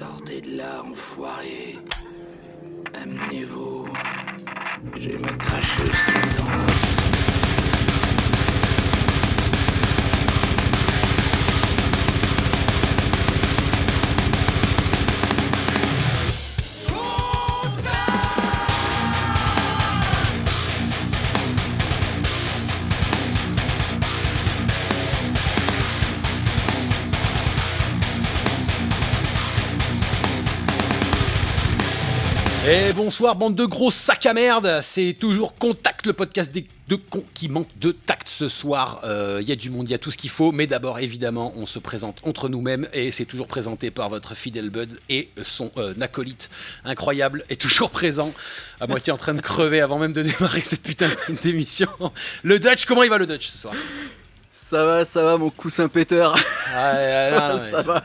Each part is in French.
Sortez de là, enfoirés. Amenez-vous. J'ai ma cracheuse dedans. Et bonsoir bande de gros sacs à merde, c'est toujours Contact, le podcast des deux cons qui manquent de tact ce soir. Il y a du monde, il y a tout ce qu'il faut, mais d'abord évidemment on se présente entre nous-mêmes et c'est toujours présenté par votre fidèle Bud et son acolyte incroyable est toujours présent, à moitié en train de crever avant même de démarrer cette putain d'émission. Le Dutch, comment il va le Dutch ce soir? Ça va mon coussin péteur. Ça va.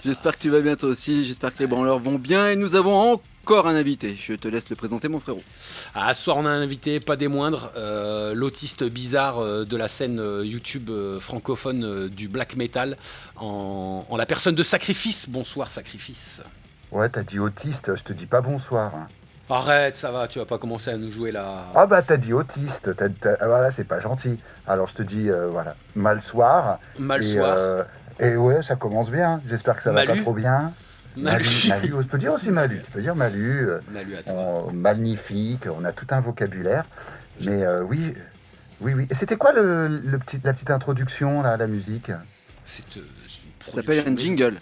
J'espère que tu vas bien toi aussi, j'espère que les branleurs vont bien et nous avons encore un invité. Je te laisse le présenter mon frérot. Ah, ce soir on a un invité, pas des moindres, l'autiste bizarre de la scène YouTube francophone du black metal en la personne de Sacrifice. Bonsoir Sacrifice. Ouais, t'as dit autiste, je te dis pas bonsoir. Arrête, ça va, tu vas pas commencer à nous jouer là. Ah bah t'as dit autiste, voilà, c'est pas gentil. Alors je te dis, voilà, mal soir. Et ouais, ça commence bien, j'espère que ça va pas trop bien. Malu, je peux dire aussi Malu, tu peux dire Malu. Malu à toi. Magnifique, on a tout un vocabulaire. Mais oui. Et c'était quoi la petite introduction là, à la musique? Ça s'appelle un jingle.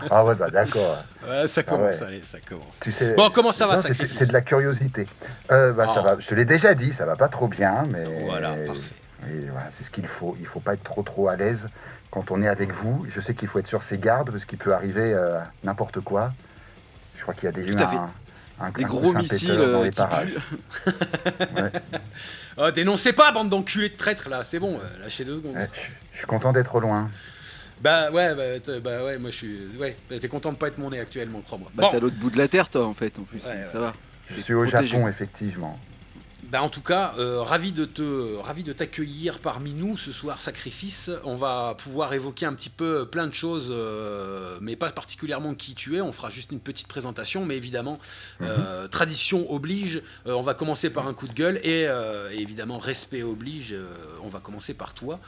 Ah ouais, bah d'accord. Ouais, ça commence, allez, ça commence. Tu sais, bon, comment ça va, Sacrifice? C'est de la curiosité. Ça va, je te l'ai déjà dit, ça va pas trop bien, mais... Voilà, parfait. Et voilà, c'est ce qu'il faut. Il faut pas être trop à l'aise quand on est avec vous. Je sais qu'il faut être sur ses gardes parce qu'il peut arriver n'importe quoi. Je crois qu'il y a déjà des gros missiles dans les parages. Ouais. Oh, dénoncez pas, bande d'enculés de traîtres là, c'est bon, lâchez 2 secondes. Je suis content d'être loin. Bah ouais, moi je suis... Ouais, t'es content de pas être mon nez actuellement, crois-moi. Bah t'es à l'autre bout de la terre toi en fait, en plus, ça va. Je suis au Japon, effectivement. Bah en tout cas, ravi de t'accueillir parmi nous ce soir, Sacrifice. On va pouvoir évoquer un petit peu plein de choses, mais pas particulièrement qui tu es. On fera juste une petite présentation, mais évidemment, tradition oblige. On va commencer par un coup de gueule et évidemment, respect oblige. On va commencer par toi.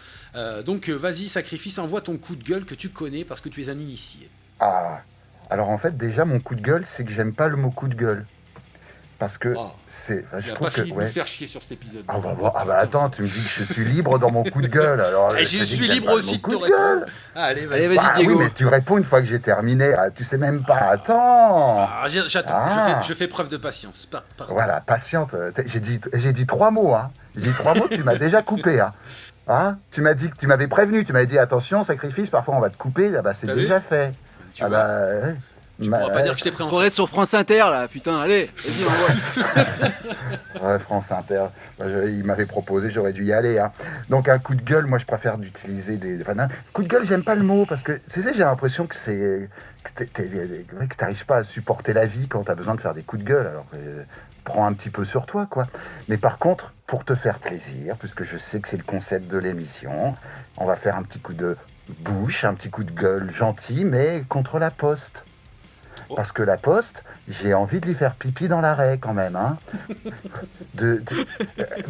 Donc vas-y, Sacrifice, envoie ton coup de gueule que tu connais parce que tu es un initié. Ah, alors en fait, déjà, mon coup de gueule, c'est que j'aime pas le mot coup de gueule. Parce que c'est. Je trouve que me faire chier sur cet épisode. Ah bah attends, tu me dis que je suis libre dans mon coup de gueule. Alors, je suis libre aussi de te répondre. Allez, vas-y, Diego. Oui, mais tu réponds une fois que j'ai terminé. Tu sais même pas. Attends. J'attends. Je fais preuve de patience. Voilà, patiente. J'ai dit 3 mots. Hein. J'ai dit 3 mots. Tu m'as déjà coupé. Hein. Tu m'as dit que tu m'avais prévenu. Tu m'avais dit attention, Sacrifice. Parfois on va te couper. Ah bah c'est déjà fait. Tu pourras pas dire que je t'ai pris en train sur France Inter là, putain, allez, vas-y, envoie. Ouais, France Inter, il m'avait proposé, j'aurais dû y aller. Donc un coup de gueule, moi je préfère d'utiliser coup de gueule, j'aime pas le mot, parce que tu sais, j'ai l'impression que que t'arrives pas à supporter la vie quand t'as besoin de faire des coups de gueule, alors prends un petit peu sur toi, quoi. Mais par contre, pour te faire plaisir, puisque je sais que c'est le concept de l'émission, on va faire un petit coup de bouche, un petit coup de gueule gentil, mais contre la Poste. Parce que la Poste, j'ai envie de lui faire pipi dans l'arrêt quand même. Non,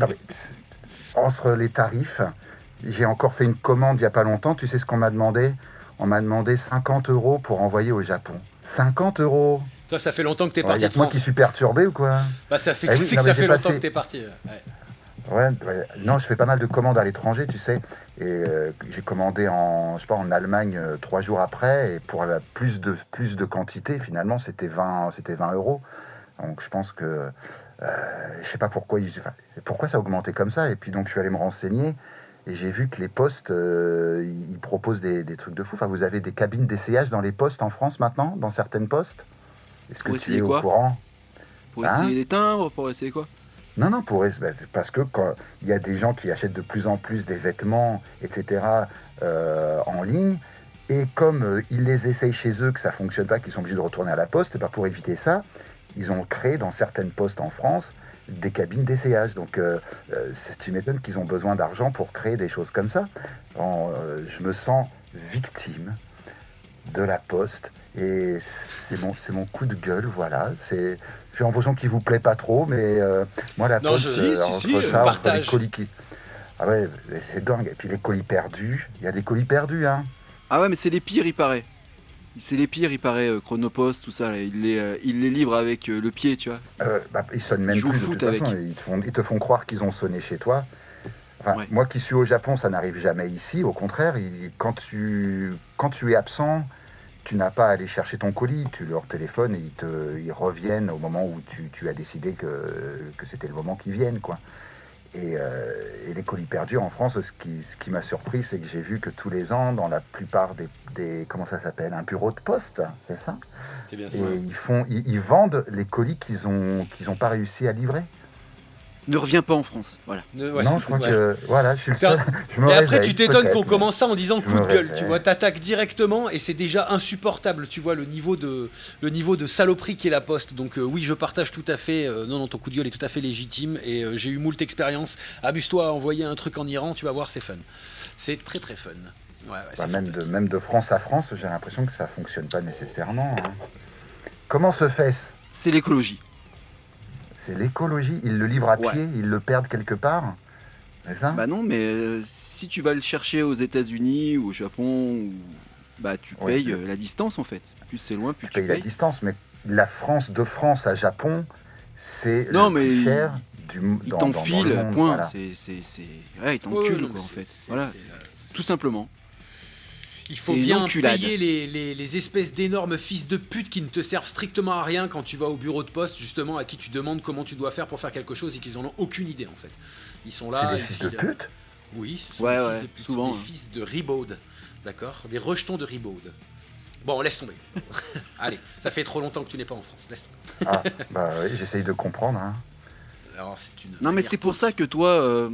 mais, entre les tarifs, j'ai encore fait une commande il n'y a pas longtemps. Tu sais ce qu'on m'a demandé? On m'a demandé 50 € pour envoyer au Japon. 50 €. Toi, ça fait longtemps que t'es parti de France. Moi qui suis perturbé ou quoi? Bah, ça fait ça fait longtemps que t'es parti. Ouais, non, je fais pas mal de commandes à l'étranger, tu sais, et j'ai commandé en Allemagne 3 jours après, et pour plus de quantité, finalement, c'était 20 €. Donc je pense que, je sais pas pourquoi ça a augmenté comme ça, et puis donc je suis allé me renseigner, et j'ai vu que les postes, ils proposent des trucs de fou. Enfin, vous avez des cabines d'essayage dans les postes en France maintenant, dans certaines postes. Est-ce que tu es au courant? Pour essayer les timbres, pour essayer quoi? Non, parce que quand il y a des gens qui achètent de plus en plus des vêtements, etc., en ligne, et comme ils les essayent chez eux, que ça ne fonctionne pas, qu'ils sont obligés de retourner à la poste, et ben pour éviter ça, ils ont créé dans certaines postes en France des cabines d'essayage. Donc tu m'étonnes qu'ils ont besoin d'argent pour créer des choses comme ça. Je me sens victime de la Poste. Et c'est mon coup de gueule, voilà. J'ai l'impression qu'il vous plaît pas trop, mais moi, la Non, Poste, si, entre les partage. colis qui... Ah ouais, mais c'est dingue. Et puis les colis perdus, il y a des colis perdus, hein. Ah ouais, mais c'est les pires, il paraît. C'est les pires, il paraît, Chronopost, tout ça. Là. Il les livre avec le pied, tu vois. Ils sonnent même Ils jouent plus, au de foot toute avec. façon. Ils te font croire qu'ils ont sonné chez toi. Enfin, Ouais. moi qui suis au Japon, ça n'arrive jamais ici. Au contraire, quand tu es absent, tu n'as pas à aller chercher ton colis. Tu leur téléphones et ils reviennent au moment où tu as décidé que c'était le moment qu'ils viennent, quoi. Et les colis perdus en France, ce qui m'a surpris, c'est que j'ai vu que tous les ans, dans la plupart des comment ça s'appelle, un bureau de poste, c'est ça. C'est bien ça. Et ils vendent les colis qu'ils ont pas réussi à livrer. Ne reviens pas en France, voilà. Non, je crois que voilà, je suis le seul. Je me Et après, réveille, tu t'étonnes peut-être, qu'on mais- commence ça en disant je coup de me gueule. réveille. Tu vois, t'attaques directement et c'est déjà insupportable. Tu vois le niveau de saloperie qu'est la Poste. Donc oui, je partage tout à fait. Non, ton coup de gueule est tout à fait légitime et j'ai eu moult expérience. Amuse-toi à envoyer un truc en Iran, tu vas voir, c'est fun. C'est très très fun. Ouais, c'est Même de France à France, j'ai l'impression que ça fonctionne pas nécessairement, hein. Comment se fait-ce? C'est l'écologie. C'est l'écologie. Ils le livrent à Ouais. pied, ils le perdent quelque part. C'est ça? Bah non, mais si tu vas le chercher aux États-Unis ou au Japon, bah tu Ouais, payes c'est- la distance en fait. Plus c'est loin, plus Tu tu payes la payes. distance, mais la France de France à Japon, c'est Non, le mais plus cher Ils dans le t'enfilent, monde, point. voilà. Ouais, ils t'enculent quoi en fait. Voilà, tout simplement. Il faut C'est une bien enculade. payer les espèces d'énormes fils de pute qui ne te servent strictement à rien quand tu vas au bureau de poste, justement, à qui tu demandes comment tu dois faire pour faire quelque chose et qu'ils en ont aucune idée en fait. Ils sont là. C'est des ils fils de filent- pute. Oui, ce sont Ouais, des ouais, fils de pute, souvent, des hein. fils de ribaud, d'accord, des rejetons de ribaud. Bon, laisse tomber. Allez, ça fait trop longtemps que tu n'es pas en France. Laisse tomber. Ah, bah oui, j'essaye de comprendre, hein. Alors, c'est une Non, mais manière c'est pour ça que toi,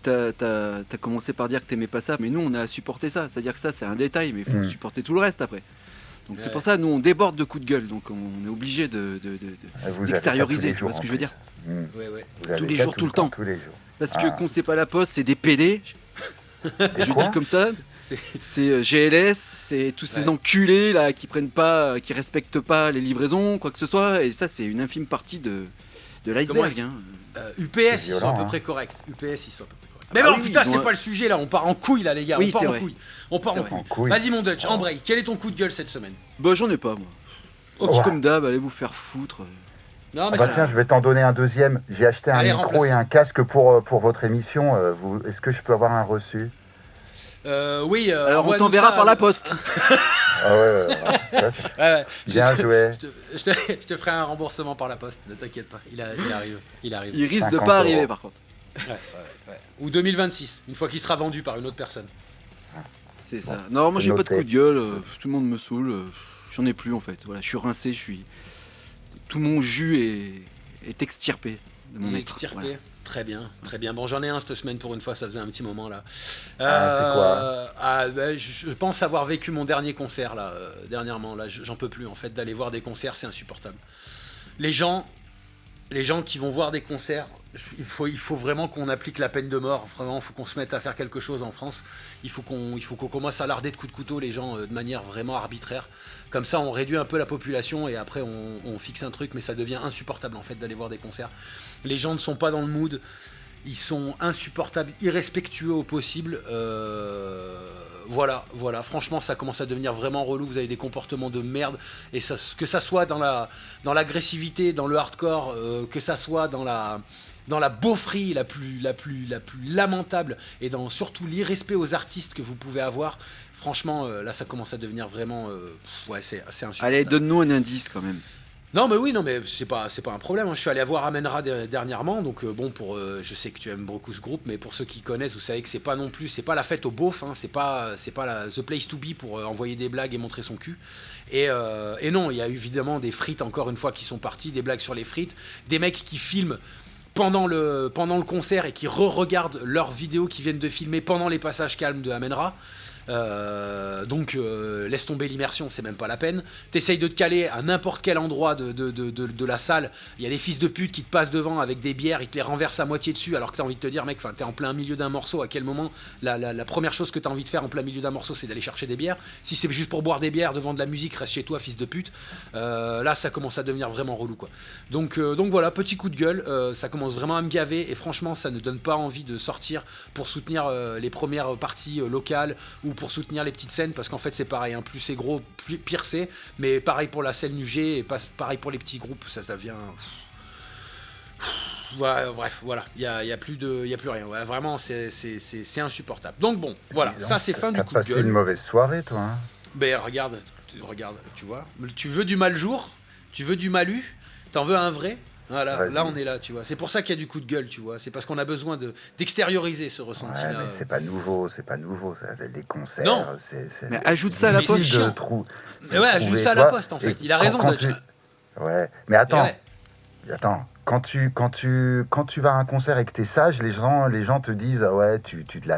t'as commencé par dire que t'aimais pas ça, mais nous on a supporté ça. C'est-à-dire que ça c'est un détail, mais il faut Mm. supporter tout le reste après. Donc c'est Ouais. pour ça, nous on déborde de coups de gueule, donc on est obligé Vous avez ça d'extérioriser, tous les tu vois jours, ce que en je veux plus. dire. Ouais, ouais. Vous avez Tous les ça jours, tout le temps. Tous les jours. Parce Ah. que quand c'est pas la poste, c'est des PD. Je quoi dis comme ça, C'est- c'est GLS, c'est tous ces Ouais. enculés là qui prennent pas, qui respectent pas les livraisons, quoi que ce soit. Et ça c'est une infime partie de Comment l'iceberg. est-ce- Hein. UPS, C'est ils sont à violent, peu hein. près corrects. UPS, ils sont à peu près corrects. Mais Ah bon, oui, putain, ils c'est ont pas le sujet là. On part en couille là, les gars. Oui, on part c'est en vrai. couille. On part C'est en vrai. couille. En couille. Vas-y, mon Dutch, Oh. embraye. Quel est ton coup de gueule cette semaine? Bah j'en ai pas moi. Ok. Ouais. Comme d'hab, allez vous faire foutre. Non, Ah mais bah ça- tiens, je vais t'en donner un deuxième. J'ai acheté un Allez, micro remplace-le. et un casque pour votre émission. Est-ce que je peux avoir un reçu? Oui. Alors on envoie-nous t'enverra ça, par la poste. Ah ouais. Ça, c'est Ouais, ouais. bien joué. Je te ferai un remboursement par la poste. Ne t'inquiète pas. Il arrive. Il arrive. Il risque de 50 pas arriver €. par contre. Ouais. Ou 2026, une fois qu'il sera vendu par une autre personne. C'est ça. Non, moi c'est j'ai pas de noté. coup de gueule, tout le monde me saoule, j'en ai plus en fait. Voilà, je suis rincé, tout mon jus est extirpé de mon Il est être. extirpé. Voilà. Très bien, très bien. Bon, j'en ai un cette semaine pour une fois, ça faisait un petit moment là. Je pense avoir vécu mon dernier concert là, dernièrement. Là, j'en peux plus en fait d'aller voir des concerts, c'est insupportable. Les gens qui vont voir des concerts, il faut vraiment qu'on applique la peine de mort. Vraiment, il faut qu'on se mette à faire quelque chose en France. Il faut qu'on commence à larder de coups de couteau les gens de manière vraiment arbitraire. Comme ça, on réduit un peu la population et après on fixe un truc, mais ça devient insupportable en fait d'aller voir des concerts. Les gens ne sont pas dans le mood. Ils sont insupportables, irrespectueux au possible. Voilà. Franchement, ça commence à devenir vraiment relou. Vous avez des comportements de merde. Et ça, que ça soit dans l'agressivité, dans le hardcore, que ça soit dans la beaufrie la plus lamentable et dans surtout l'irrespect aux artistes que vous pouvez avoir. Franchement, là, ça commence à devenir vraiment... c'est insupportable. Allez, donne-nous un indice quand même. Non mais c'est pas un problème, hein. Je suis allé voir Amenra dernièrement, donc je sais que tu aimes beaucoup ce groupe, mais pour ceux qui connaissent, vous savez que c'est pas la fête au beauf, hein. c'est pas the place to be pour envoyer des blagues et montrer son cul. Et non, il y a évidemment des frites encore une fois qui sont parties, des blagues sur les frites, des mecs qui filment pendant le concert et qui re-regardent leurs vidéos qu'ils viennent de filmer pendant les passages calmes de Amenra. Donc laisse tomber l'immersion, c'est même pas la peine. T'essayes de te caler à n'importe quel endroit de la salle. Il y a des fils de pute qui te passent devant avec des bières, ils te les renversent à moitié dessus alors que t'as envie de te dire, mec, t'es en plein milieu d'un morceau. À quel moment la première chose que t'as envie de faire en plein milieu d'un morceau, c'est d'aller chercher des bières? Si c'est juste pour boire des bières devant de la musique, reste chez toi, fils de pute. Là, ça commence à devenir vraiment relou, quoi. Donc voilà, petit coup de gueule. Ça commence vraiment à me gaver et franchement, ça ne donne pas envie de sortir pour soutenir les premières parties locales ou pour soutenir les petites scènes, parce qu'en fait c'est pareil, hein, plus c'est gros, pire c'est, mais pareil pour la scène UG et pareil pour les petits groupes, ça vient... Ouais, bref, voilà, il y a plus rien, ouais, vraiment c'est insupportable. Donc bon, voilà, Donc, ça c'est fin du t'as coup de passé gueule. une mauvaise soirée, toi. Hein. Ben regarde, tu vois, tu veux du mal jour, tu veux du malu, t'en veux un vrai. Voilà, Vas-y. là on est là, tu vois. C'est pour ça qu'il y a du coup de gueule, tu vois. C'est parce qu'on a besoin d'extérioriser ce Ouais, ressenti-là. mais c'est pas nouveau, ça, les concerts. Non. c'est Mais ajoute ça à la Mais c'est poste. chiant. Mais ouais, ajoute trouver, ça à la toi, poste en et fait. Il a raison quand de... Ouais, mais attends, Et ouais. quand tu vas à un concert et que t'es sage, les gens te disent ah ouais, tu te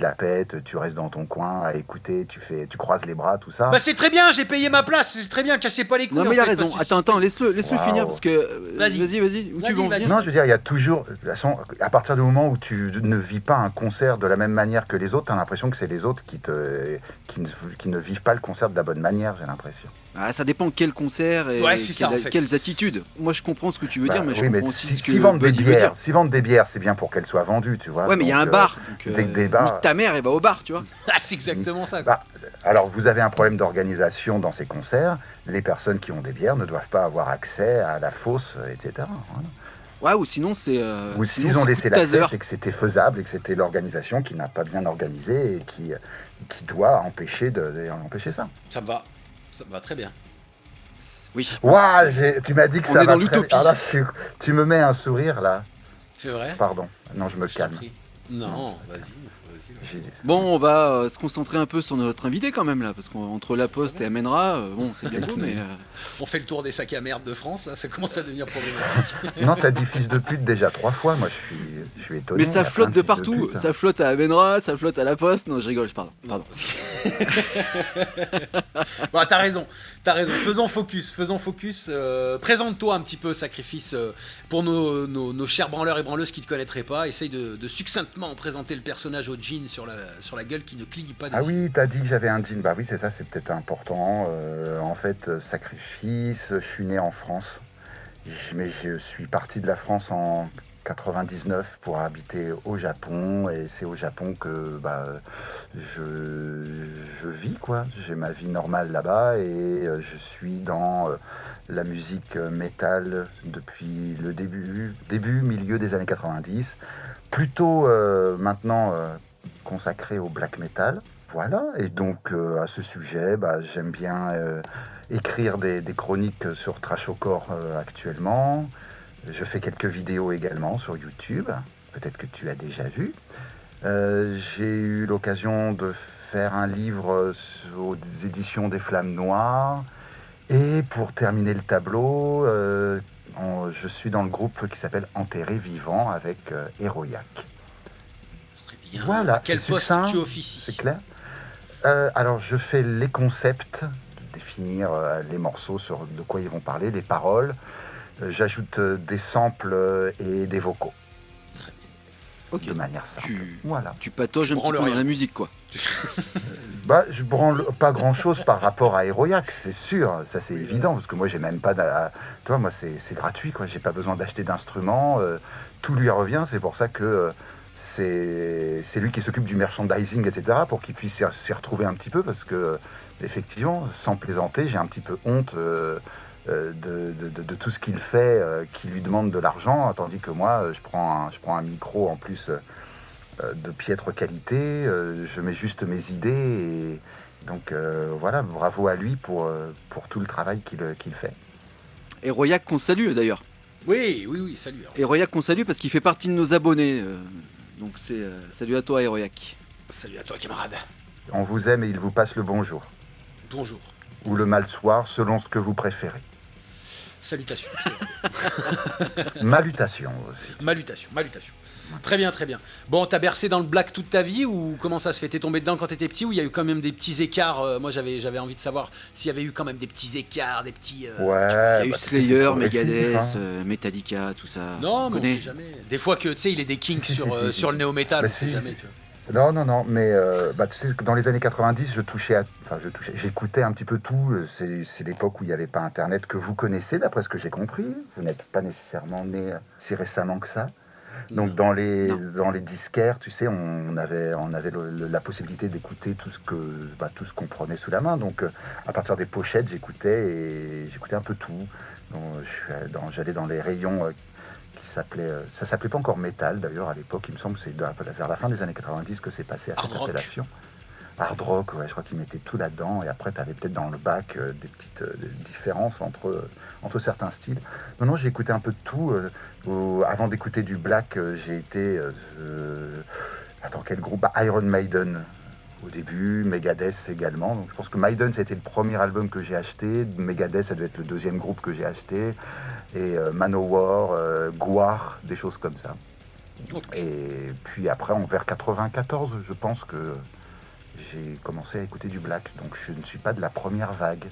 la pètes, tu restes dans ton coin à écouter, tu croises les bras, tout ça. Bah c'est très bien, j'ai payé ma place, c'est très bien, cassez pas les couilles. Non, mais en il a fait, raison. parce que Attends, laisse-le Waouh. finir parce que. Vas-y. Où Vas-y, tu veux en vas-y. venir? Non, je veux dire, il y a toujours, de toute façon, à partir du moment où tu ne vis pas un concert de la même manière que les autres, t'as l'impression que c'est les autres qui ne vivent pas le concert de la bonne manière, j'ai l'impression. Ah, ça dépend quel concert et Ouais, c'est ça, en fait. quelles attitudes. Moi, je comprends ce que tu veux Bah, dire, mais je oui, comprends aussi ce que si vendent des Buddy veut dire. bières, si vendent des bières, c'est bien pour qu'elles soient vendues, tu vois. Ouais, mais il y a un Donc, bar. Donc, dès que des bars- nique ta mère et va au bar, tu vois. Ah, c'est exactement ça. Quoi. Bah, alors, vous avez un problème d'organisation dans ces concerts. Les personnes qui ont des bières ne doivent pas avoir accès à la fosse, etc. Voilà. Ouais, ou sinon, c'est. Ou sinon, s'ils ont c'est laissé coup de l'accès, taser. c'est que c'était faisable et que c'était l'organisation qui n'a pas bien organisé et qui doit empêcher ça. Ça me va très bien. Oui. Waouh, tu m'as dit que On ça est va dans très l'utopie. bien. Ah là, tu me mets un sourire là. C'est vrai? Pardon. Non, je me Je t'en calme. prie. Non, vas-y. J'ai- Bon, on va se concentrer un peu sur notre invité quand même là, parce qu'entre La Poste et Amènera, bon, c'est bien beau, mais. On fait le tour des sacs à merde de France, là, ça commence à devenir problématique. Non, t'as dit fils de pute déjà 3 fois. Moi, je suis étonné. Mais il y ça a plein flotte de fils partout. pute. Ça flotte à Amènera, ça flotte à La Poste. Non, je rigole, pardon. Bon, t'as raison. Faisons focus. Présente-toi un petit peu, Sacrifice, pour nos chers branleurs et branleuses qui ne te connaîtraient pas. Essaye de succinctement présenter le personnage au jean sur la gueule qui ne cligne pas des Ah yeux. oui, t'as dit que j'avais un jean. Bah oui, c'est ça, c'est peut-être important. En fait, Sacrifice, je suis né en France. Mais je suis parti de la France en 99 pour habiter au Japon. Et c'est au Japon que je vis, quoi. J'ai ma vie normale là-bas et je suis dans la musique métal depuis le milieu des années 90. Plutôt maintenant consacré au black metal. Voilà, et donc à ce sujet, j'aime bien écrire des chroniques sur Trashcore actuellement. Je fais quelques vidéos également sur YouTube, peut-être que tu as déjà vu. J'ai eu l'occasion de faire un livre aux éditions des Flammes Noires. Et pour terminer le tableau, je suis dans le groupe qui s'appelle Enterré Vivant avec Héroïac. Très bien. Voilà, À quel c'est poste succinct, tu officies? C'est clair. Alors, je fais les concepts, de définir les morceaux, sur de quoi ils vont parler, les paroles. J'ajoute des samples et des vocaux, Ok. de manière simple. Voilà. Tu patauges un petit branles peu dans rien. la musique, quoi. Je branle pas grand-chose par rapport à Héroïac, c'est sûr, ça c'est évident, parce que moi j'ai même pas... Tu vois, moi c'est gratuit, quoi. J'ai pas besoin d'acheter d'instruments, tout lui revient, c'est pour ça que... c'est lui qui s'occupe du merchandising, etc., pour qu'il puisse s'y retrouver un petit peu, parce que, effectivement, sans plaisanter, j'ai un petit peu honte de tout ce qu'il fait, qui lui demande de l'argent, tandis que moi, je prends un micro en plus de piètre qualité, je mets juste mes idées, et donc voilà, bravo à lui pour tout le travail qu'il fait. Héroïac qu'on salue d'ailleurs. Oui, salut. alors. Héroïac qu'on salue parce qu'il fait partie de nos abonnés. Donc c'est salut à toi, Héroïac. Salut à toi, camarade. On vous aime et il vous passe le bonjour, Bonjour. ou le mal soir, selon ce que vous préférez. Salutations. Malutation aussi. Malutation. Très bien. Bon, t'as bercé dans le black toute ta vie ou comment ça se fait? T'es tombé dedans quand t'étais petit ou il y a eu quand même des petits écarts? Moi, j'avais envie de savoir s'il y avait eu quand même des petits écarts, des petits... Ouais. Il y a eu bah, c'est Slayer, progressif, Megadeth, hein. Metallica, tout ça. Non, On mais on connaît. sait jamais. Des fois que, tu sais, il est des kinks Si, sur, si, sur le néo-metal, Bah, on sait si, jamais. si. Tu vois. Non, mais tu sais que dans les années 90, j'écoutais un petit peu tout. C'est l'époque où il n'y avait pas Internet que vous connaissez, d'après ce que j'ai compris. Vous n'êtes pas nécessairement né si récemment que ça. Donc Non. dans les disquaires, tu sais, on avait la possibilité d'écouter tout ce qu'on prenait sous la main. Donc à partir des pochettes, j'écoutais un peu tout. Donc, j'allais dans les rayons ça s'appelait pas encore métal d'ailleurs à l'époque. Il me semble que c'est vers la fin des années 90 que c'est passé à Hard cette rock. appellation. Hard rock, ouais, je crois qu'ils mettaient tout là-dedans. Et après, tu avais peut-être dans le bac des petites différences entre certains styles. Non, j'ai écouté un peu de tout. Avant d'écouter du black, j'ai été... attends, quel groupe? Iron Maiden au début, Megadeth également. Donc, je pense que Maiden, c'était le premier album que j'ai acheté. Megadeth, ça devait être le deuxième groupe que j'ai acheté. Et Manowar, Gwar, des choses comme ça. Ok. Et puis après, vers 94, je pense que j'ai commencé à écouter du black. Donc je ne suis pas de la première vague.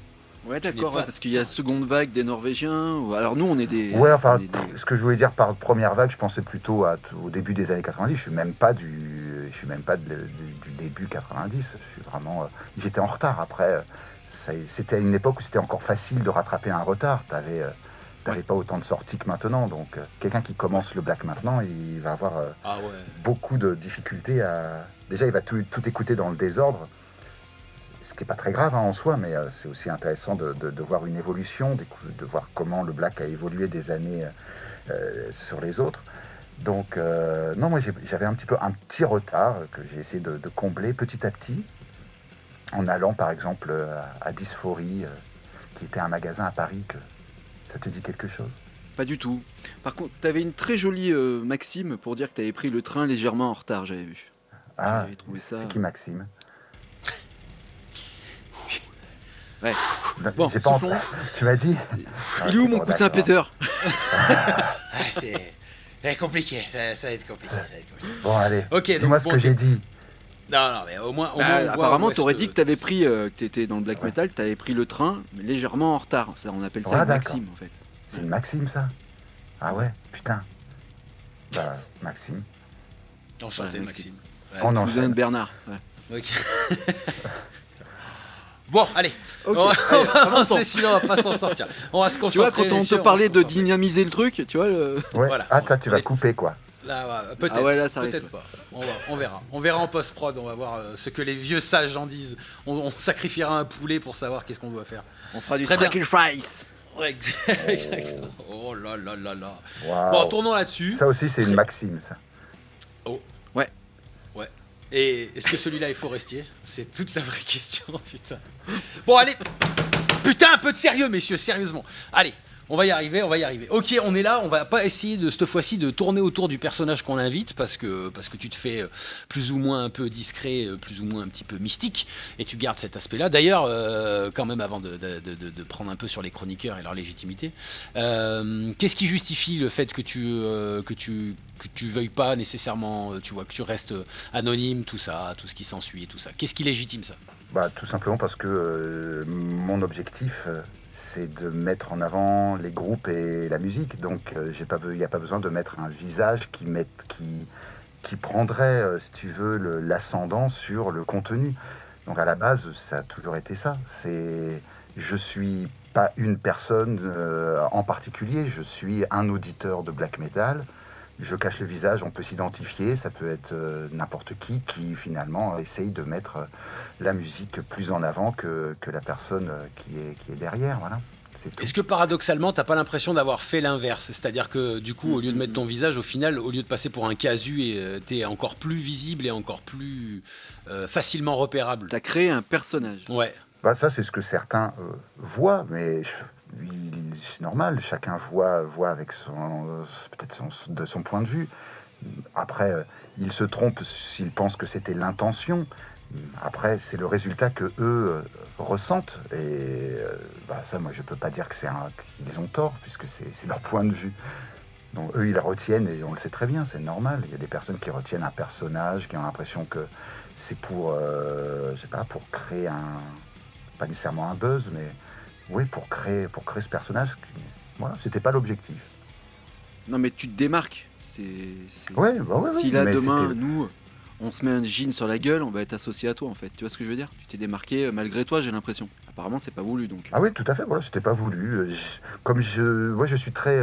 Ouais, Tu n'es d'accord, pas- ouais, parce qu'il y a seconde vague des Norvégiens. Alors nous, on est des. Ouais, enfin, on est des- ce que je voulais dire par première vague, je pensais plutôt au début des années 90. Je suis même pas du début 90. Je suis vraiment, j'étais en retard. Après, c'était à une époque où c'était encore facile de rattraper un retard. T'avais pas autant de sorties que maintenant. Donc, quelqu'un qui commence le black maintenant, il va avoir Ah ouais. beaucoup de difficultés à. Déjà, il va tout écouter dans le désordre. Ce qui n'est pas très grave en soi, mais c'est aussi intéressant de voir une évolution, de voir comment le black a évolué des années sur les autres. Donc, non, moi j'avais un petit retard que j'ai essayé de combler petit à petit, en allant par exemple à Dysphorie, qui était un magasin à Paris. Ça te dit quelque chose? Pas du tout. Par contre, t'avais une très jolie maxime pour dire que t'avais pris le train légèrement en retard, j'avais vu. Ah, J'avais trouvé ça. c'est qui Maxime? Ouais. Bon, j'ai pas soufflons. Tu m'as dit? Il est où mon Bon, coussin d'accord. Peter? C'est compliqué, ça va être compliqué. Bon, allez, Ok, donc, dis-moi ce bon, que ok. j'ai dit. Non, mais au moins on Bah, voit apparemment, où est-ce t'aurais que- dit que t'avais pris, que t'étais dans le black metal, t'avais pris le train mais légèrement en retard. Ça, on appelle ça Ah, une d'accord. maxime en fait. C'est une Maxime, ça? Ah ouais, putain. Bah, Maxime. Enchanté, Ouais, Maxime. On Cousin enchaîne. de Bernard. Ouais. Ok. Bon, allez. Ok, On va allez, avancer, avançons. sinon on va pas s'en sortir. On va se Tu concentrer. vois, quand on te messieurs, va parlait se de concentrer. dynamiser le truc, tu vois, Ouais. Voilà. Ah, toi, tu On vas est- couper, quoi. Là, ouais, peut-être. Ah ouais, là, ça peut-être risque, pas. On verra. On verra en post-prod. On va voir ce que les vieux sages en disent. On sacrifiera un poulet pour savoir qu'est-ce qu'on doit faire. on fera du Très bien. sacrifice. Ouais, exactement. Oh là là là là. Waouh. Bon, tournons là-dessus. Ça aussi, c'est une Maxime, ça. Et est-ce que celui-là est forestier? C'est toute la vraie question, putain. Bon, allez. Putain, un peu de sérieux, messieurs, sérieusement. Allez, on va y arriver. Ok, on est là, on va pas essayer de cette fois-ci de tourner autour du personnage qu'on invite parce que tu te fais plus ou moins un peu discret, plus ou moins un petit peu mystique et tu gardes cet aspect-là. D'ailleurs, quand même avant de prendre un peu sur les chroniqueurs et leur légitimité, qu'est-ce qui justifie le fait que tu veuilles pas nécessairement, tu vois, que tu restes anonyme, tout ça, tout ce qui s'ensuit et tout ça. Qu'est-ce qui légitime ça? Bah, tout simplement parce que mon objectif, c'est de mettre en avant les groupes et la musique. Donc, il n'y a pas besoin de mettre un visage qui prendrait, si tu veux, l'ascendant sur le contenu. Donc, à la base, ça a toujours été ça. Je suis pas une personne en particulier, je suis un auditeur de black metal. Je cache le visage, on peut s'identifier, ça peut être n'importe qui finalement essaye de mettre la musique plus en avant que la personne qui est derrière, voilà. C'est tout. Est-ce que paradoxalement, t'as pas l'impression d'avoir fait l'inverse? C'est-à-dire que du coup, au lieu de mettre ton visage, au final, au lieu de passer pour un casu, t'es encore plus visible et encore plus facilement repérable. T'as créé un personnage. Ouais. Bah, ça, c'est ce que certains voient, mais c'est normal, chacun voit avec peut-être de son point de vue. Après, il se trompe s'il pense que c'était l'intention. Après, c'est le résultat que eux ressentent. Et ça, moi, je peux pas dire qu'ils ont tort, puisque c'est leur point de vue. Donc eux, ils retiennent, et on le sait très bien, c'est normal. Il y a des personnes qui retiennent un personnage, qui ont l'impression que c'est pour, je sais pas, pour créer pas nécessairement un buzz, mais oui, pour créer ce personnage. Voilà, c'était pas l'objectif. Non, mais tu te démarques. Ouais, Si là, mais demain, c'était- nous, on se met un jean sur la gueule, on va être associé à toi, en fait. Tu vois ce que je veux dire? Tu t'es démarqué malgré toi, j'ai l'impression. Apparemment, c'est pas voulu, donc. Ah oui, tout à fait, voilà, c'était pas voulu. Moi, je suis très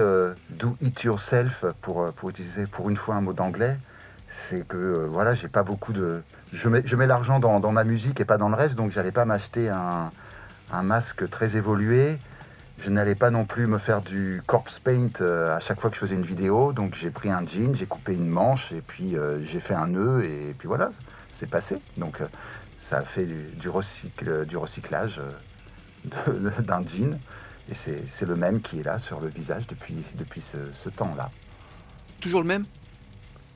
do it yourself, pour utiliser pour une fois un mot d'anglais. C'est que, voilà, j'ai pas beaucoup de... Je mets l'argent dans ma musique et pas dans le reste, donc j'allais pas m'acheter un masque très évolué. Je n'allais pas non plus me faire du corpse paint à chaque fois que je faisais une vidéo. Donc j'ai pris un jean, j'ai coupé une manche et puis j'ai fait un nœud et puis voilà, c'est passé. Donc ça a fait du recyclage d'un jean. Et c'est le même qui est là sur le visage depuis ce temps-là. Toujours le même?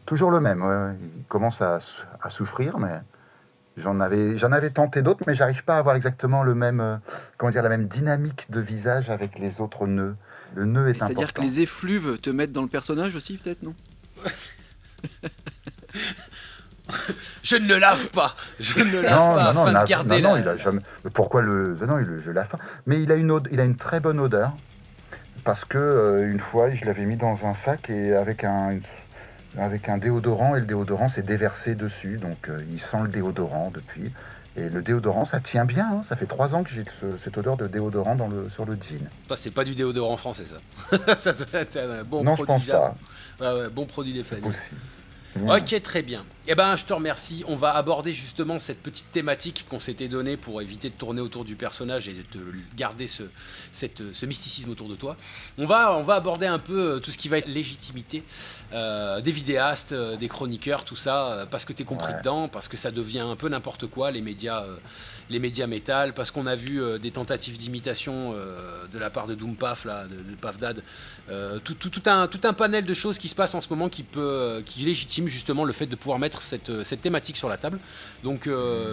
Toujours le même, ouais. Il commence à souffrir, mais j'en avais tenté d'autres, mais j'arrive pas à avoir exactement le même, la même dynamique de visage avec les autres nœuds. Le nœud est important. C'est-à-dire que les effluves te mettent dans le personnage aussi, peut-être, non? Je ne le lave pas. Je ne le lave pas afin de garder non, la... il a jamais. Pourquoi je lave pas. Mais il a une très bonne odeur parce que une fois, je l'avais mis dans un sac et avec un déodorant, et le déodorant s'est déversé dessus, donc il sent le déodorant depuis. Et le déodorant, ça tient bien, hein. Ça fait 3 ans que j'ai cette odeur de déodorant sur le jean. Ça, c'est pas du déodorant français, ça. C'est un bon Non, je produit. pense pas. Ouais, bon produit des familles. Aussi. Ok, très bien. Eh ben, je te remercie. On va aborder justement cette petite thématique qu'on s'était donnée pour éviter de tourner autour du personnage et de garder ce mysticisme autour de toi. On va aborder un peu tout ce qui va être légitimité des vidéastes, des chroniqueurs, tout ça, parce que t'es compris dedans, parce que ça devient un peu n'importe quoi, les médias métal, parce qu'on a vu des tentatives d'imitation de la part de Doompaf, là, de Paf Dad, tout un panel de choses qui se passent en ce moment qui légitime justement le fait de pouvoir mettre cette thématique sur la table. Donc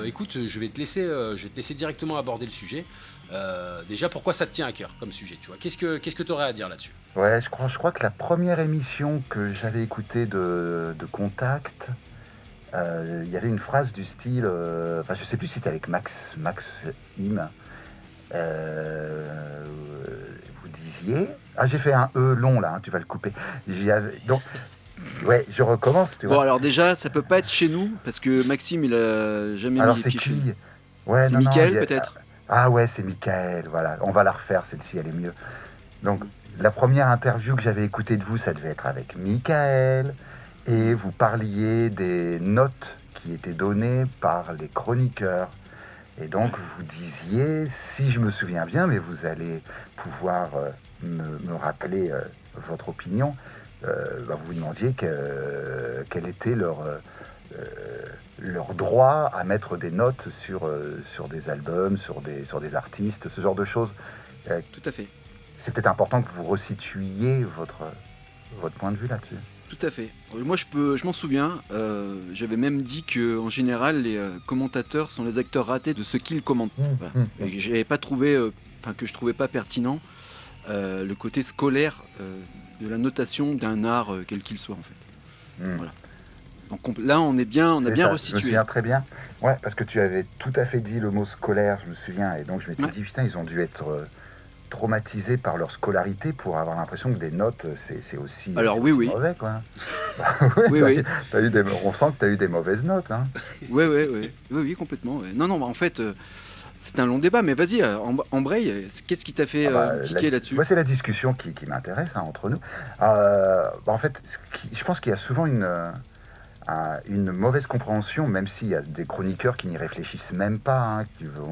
écoute, je vais te laisser directement aborder le sujet. Déjà, pourquoi ça te tient à cœur comme sujet, tu vois? Qu'est-ce que tu aurais à dire là-dessus? Ouais, je crois que la première émission que j'avais écoutée de Contact, il y avait une phrase du style, je sais plus si c'était avec Max Im, vous disiez... Ah, j'ai fait un E long là, hein, tu vas le couper. Donc, ouais, je recommence, tu vois. Bon, alors déjà, ça peut pas être chez nous, parce que Maxime, il a jamais Alors mis c'est les pieds chez nous. qui? Ouais, C'est non, Mickaël, il y a- peut-être? Ah ouais, c'est Mickaël, voilà. On va la refaire, celle-ci, elle est mieux. Donc, la première interview que j'avais écoutée de vous, ça devait être avec Mickaël, et vous parliez des notes qui étaient données par les chroniqueurs. Et donc, vous disiez, si je me souviens bien, mais vous allez pouvoir me rappeler votre opinion, vous demandiez quel était leur droit à mettre des notes sur des albums, sur des artistes, ce genre de choses. Tout à fait. C'est peut-être important que vous resituiez votre point de vue là-dessus. Tout à fait. Moi, je m'en souviens. J'avais même dit que, en général, les commentateurs sont les acteurs ratés de ce qu'ils commentent. Voilà. Et j'avais pas trouvé, que je trouvais pas pertinent le côté scolaire de la notation d'un art quel qu'il soit, en fait. Voilà. Donc là, on a bien Je me resitué. souviens très bien. Ouais, parce que tu avais tout à fait dit le mot scolaire, je me souviens, et donc je m'étais dit, putain, ils ont dû être traumatisés par leur scolarité pour avoir l'impression que des notes, c'est aussi, Alors, c'est oui, aussi oui. mauvais, quoi. Oui. On sent que tu as eu des mauvaises notes. Hein. Oui, complètement. Ouais. Non, en fait, c'est un long débat, mais vas-y, embraye. Qu'est-ce qui t'a fait tiquer là-dessus? Moi, c'est la discussion qui m'intéresse, hein, entre nous. En fait, je pense qu'il y a souvent une mauvaise compréhension, même s'il y a des chroniqueurs qui n'y réfléchissent même pas, hein,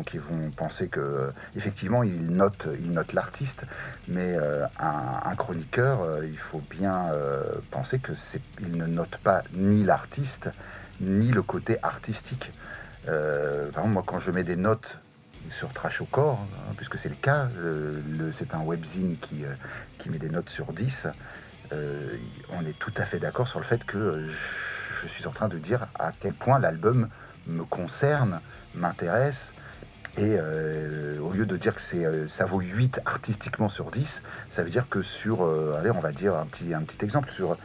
qui vont penser que effectivement ils notent l'artiste, mais un chroniqueur, il faut bien penser que il ne note pas ni l'artiste ni le côté artistique. Par exemple, moi, quand je mets des notes sur Trash au corps, hein, puisque c'est le cas, c'est un webzine qui met des notes sur 10, on est tout à fait d'accord sur le fait que je suis en train de dire à quel point l'album me concerne, m'intéresse, Et au lieu de dire que ça vaut 8 artistiquement sur 10, ça veut dire que sur, allez, on va dire un petit exemple, sur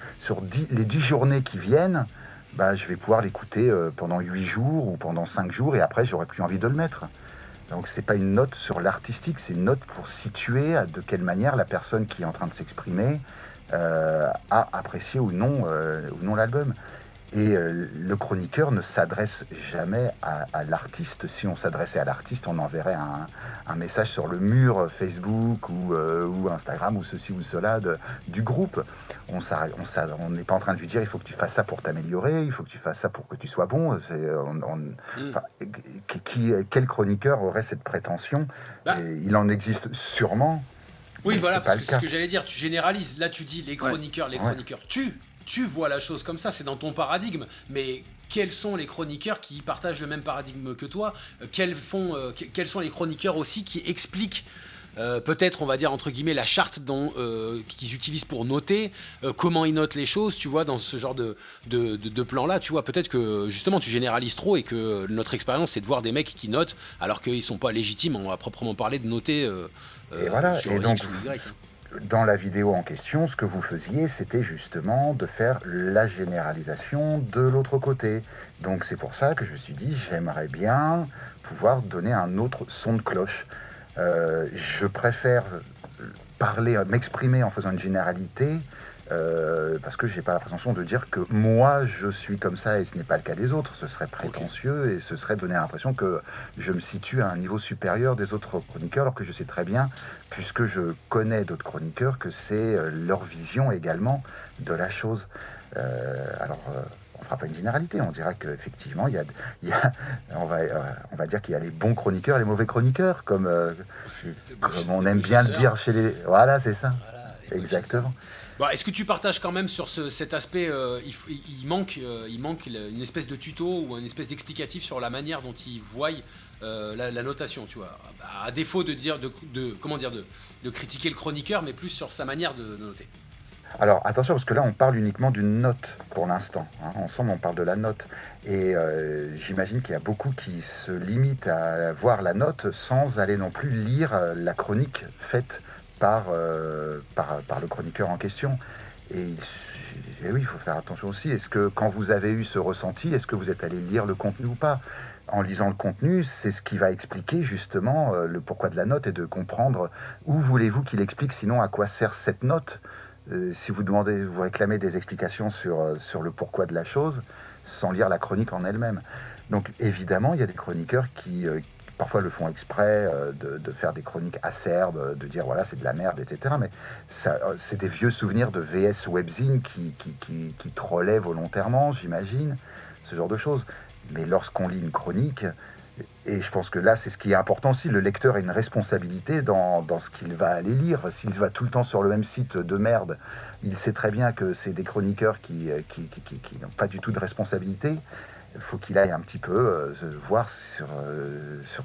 les 10 journées qui viennent, bah, je vais pouvoir l'écouter pendant 8 jours ou pendant 5 jours, et après, j'aurai plus envie de le mettre. Donc, c'est pas une note sur l'artistique, c'est une note pour situer de quelle manière la personne qui est en train de s'exprimer a apprécié ou non l'album. Et le chroniqueur ne s'adresse jamais à l'artiste. Si on s'adressait à l'artiste, on enverrait un message sur le mur Facebook ou Instagram ou ceci ou cela du groupe. On n'est pas en train de lui dire il faut que tu fasses ça pour t'améliorer, il faut que tu fasses ça pour que tu sois bon. Enfin, quel chroniqueur aurait cette prétention? Et il en existe sûrement. Oui, mais voilà, c'est pas parce le que cas. ce que j'allais dire, tu généralises. Là, tu dis les chroniqueurs. Tu vois la chose comme ça, c'est dans ton paradigme. Mais quels sont les chroniqueurs qui partagent le même paradigme que toi? Quels sont les chroniqueurs aussi qui expliquent peut-être, on va dire, entre guillemets, la charte qu'ils utilisent pour noter, comment ils notent les choses, tu vois, dans ce genre de plan-là, tu vois, peut-être que, justement, tu généralises trop et que notre expérience, c'est de voir des mecs qui notent, alors qu'ils sont pas légitimes, on va proprement parler de noter Et voilà. sur Et X donc, ou Y. dans la vidéo en question, ce que vous faisiez, c'était justement de faire la généralisation de l'autre côté. Donc c'est pour ça que je me suis dit, j'aimerais bien pouvoir donner un autre son de cloche. Je préfère m'exprimer en faisant une généralité, parce que j'ai pas la prétention de dire que moi je suis comme ça et ce n'est pas le cas des autres. Ce serait prétentieux et ce serait donner l'impression que je me situe à un niveau supérieur des autres chroniqueurs, alors que je sais très bien, puisque je connais d'autres chroniqueurs, que c'est leur vision également de la chose. On fera pas une généralité, on dira qu'effectivement, on va dire qu'il y a les bons chroniqueurs et les mauvais chroniqueurs, comme on aime bien le dire chez les... Voilà, c'est ça. Voilà, les Exactement. Bon, est-ce que tu partages quand même sur cet aspect, il manque une espèce de tuto ou une espèce d'explicatif sur la manière dont ils voient la notation, tu vois, à défaut de dire de critiquer le chroniqueur, mais plus sur sa manière de noter. Alors attention, parce que là on parle uniquement d'une note pour l'instant, hein. Ensemble on parle de la note. Et j'imagine qu'il y a beaucoup qui se limitent à voir la note sans aller non plus lire la chronique faite par le chroniqueur en question. Et oui, il faut faire attention aussi. Est-ce que quand vous avez eu ce ressenti, est-ce que vous êtes allé lire le contenu ou pas? En lisant le contenu, c'est ce qui va expliquer justement le pourquoi de la note et de comprendre où voulez-vous qu'il explique sinon à quoi sert cette note. Si vous réclamez des explications sur le pourquoi de la chose, sans lire la chronique en elle-même. Donc évidemment, il y a des chroniqueurs qui parfois le font exprès de faire des chroniques acerbes, de dire voilà c'est de la merde, etc. Mais c'est des vieux souvenirs de VS Webzine qui trollaient volontairement, j'imagine, ce genre de choses. Mais lorsqu'on lit une chronique, et je pense que là, c'est ce qui est important aussi, le lecteur a une responsabilité dans ce qu'il va aller lire. S'il va tout le temps sur le même site de merde, il sait très bien que c'est des chroniqueurs qui n'ont pas du tout de responsabilité. Il faut qu'il aille un petit peu voir sur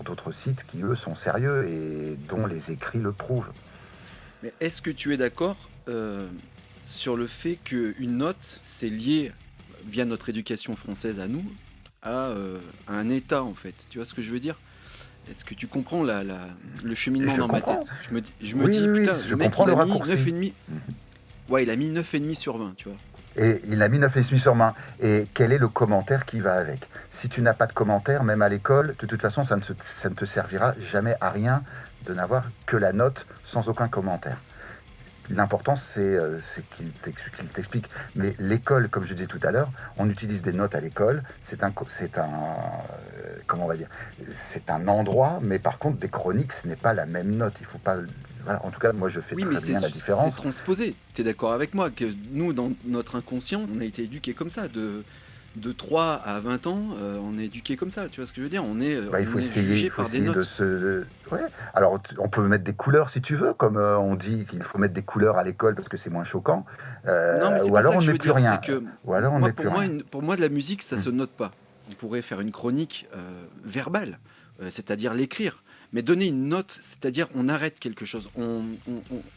d'autres sites qui, eux, sont sérieux et dont les écrits le prouvent. Mais est-ce que tu es d'accord sur le fait qu'une note, c'est lié, via notre éducation française à nous, à un état, en fait? Tu vois ce que je veux dire? Est-ce que tu comprends le cheminement dans ma tête? Je me dis, putain, je le mec, comprends il le a mis raccourci. 9,5. Ouais, il a mis 9,5 sur 20, tu vois. Et il a mis 9,5 sur main. Et quel est le commentaire qui va avec? Si tu n'as pas de commentaire, même à l'école, de toute façon, ça ne te servira jamais à rien de n'avoir que la note sans aucun commentaire. L'important, c'est qu'il t'explique. Mais l'école, comme je disais tout à l'heure, on utilise des notes à l'école. Comment on va dire? C'est un endroit, mais par contre, des chroniques, ce n'est pas la même note. Il faut pas... Voilà, en tout cas, moi, je fais très bien la différence. C'est transposé. Tu es d'accord avec moi que nous, dans notre inconscient, on a été éduqués comme ça. De 3 à 20 ans, on est éduqué comme ça. Tu vois ce que je veux dire? Il faut essayer de se... Ouais. Alors, on peut mettre des couleurs si tu veux, comme on dit qu'il faut mettre des couleurs à l'école parce que c'est moins choquant. Non, mais c'est ou pas alors ça on que ne je met veux plus dire. rien. C'est que Ou alors on ne met plus rien. pour moi, de la musique, ça se note pas. On pourrait faire une chronique verbale, c'est-à-dire l'écrire. Mais donner une note, c'est-à-dire on arrête quelque chose.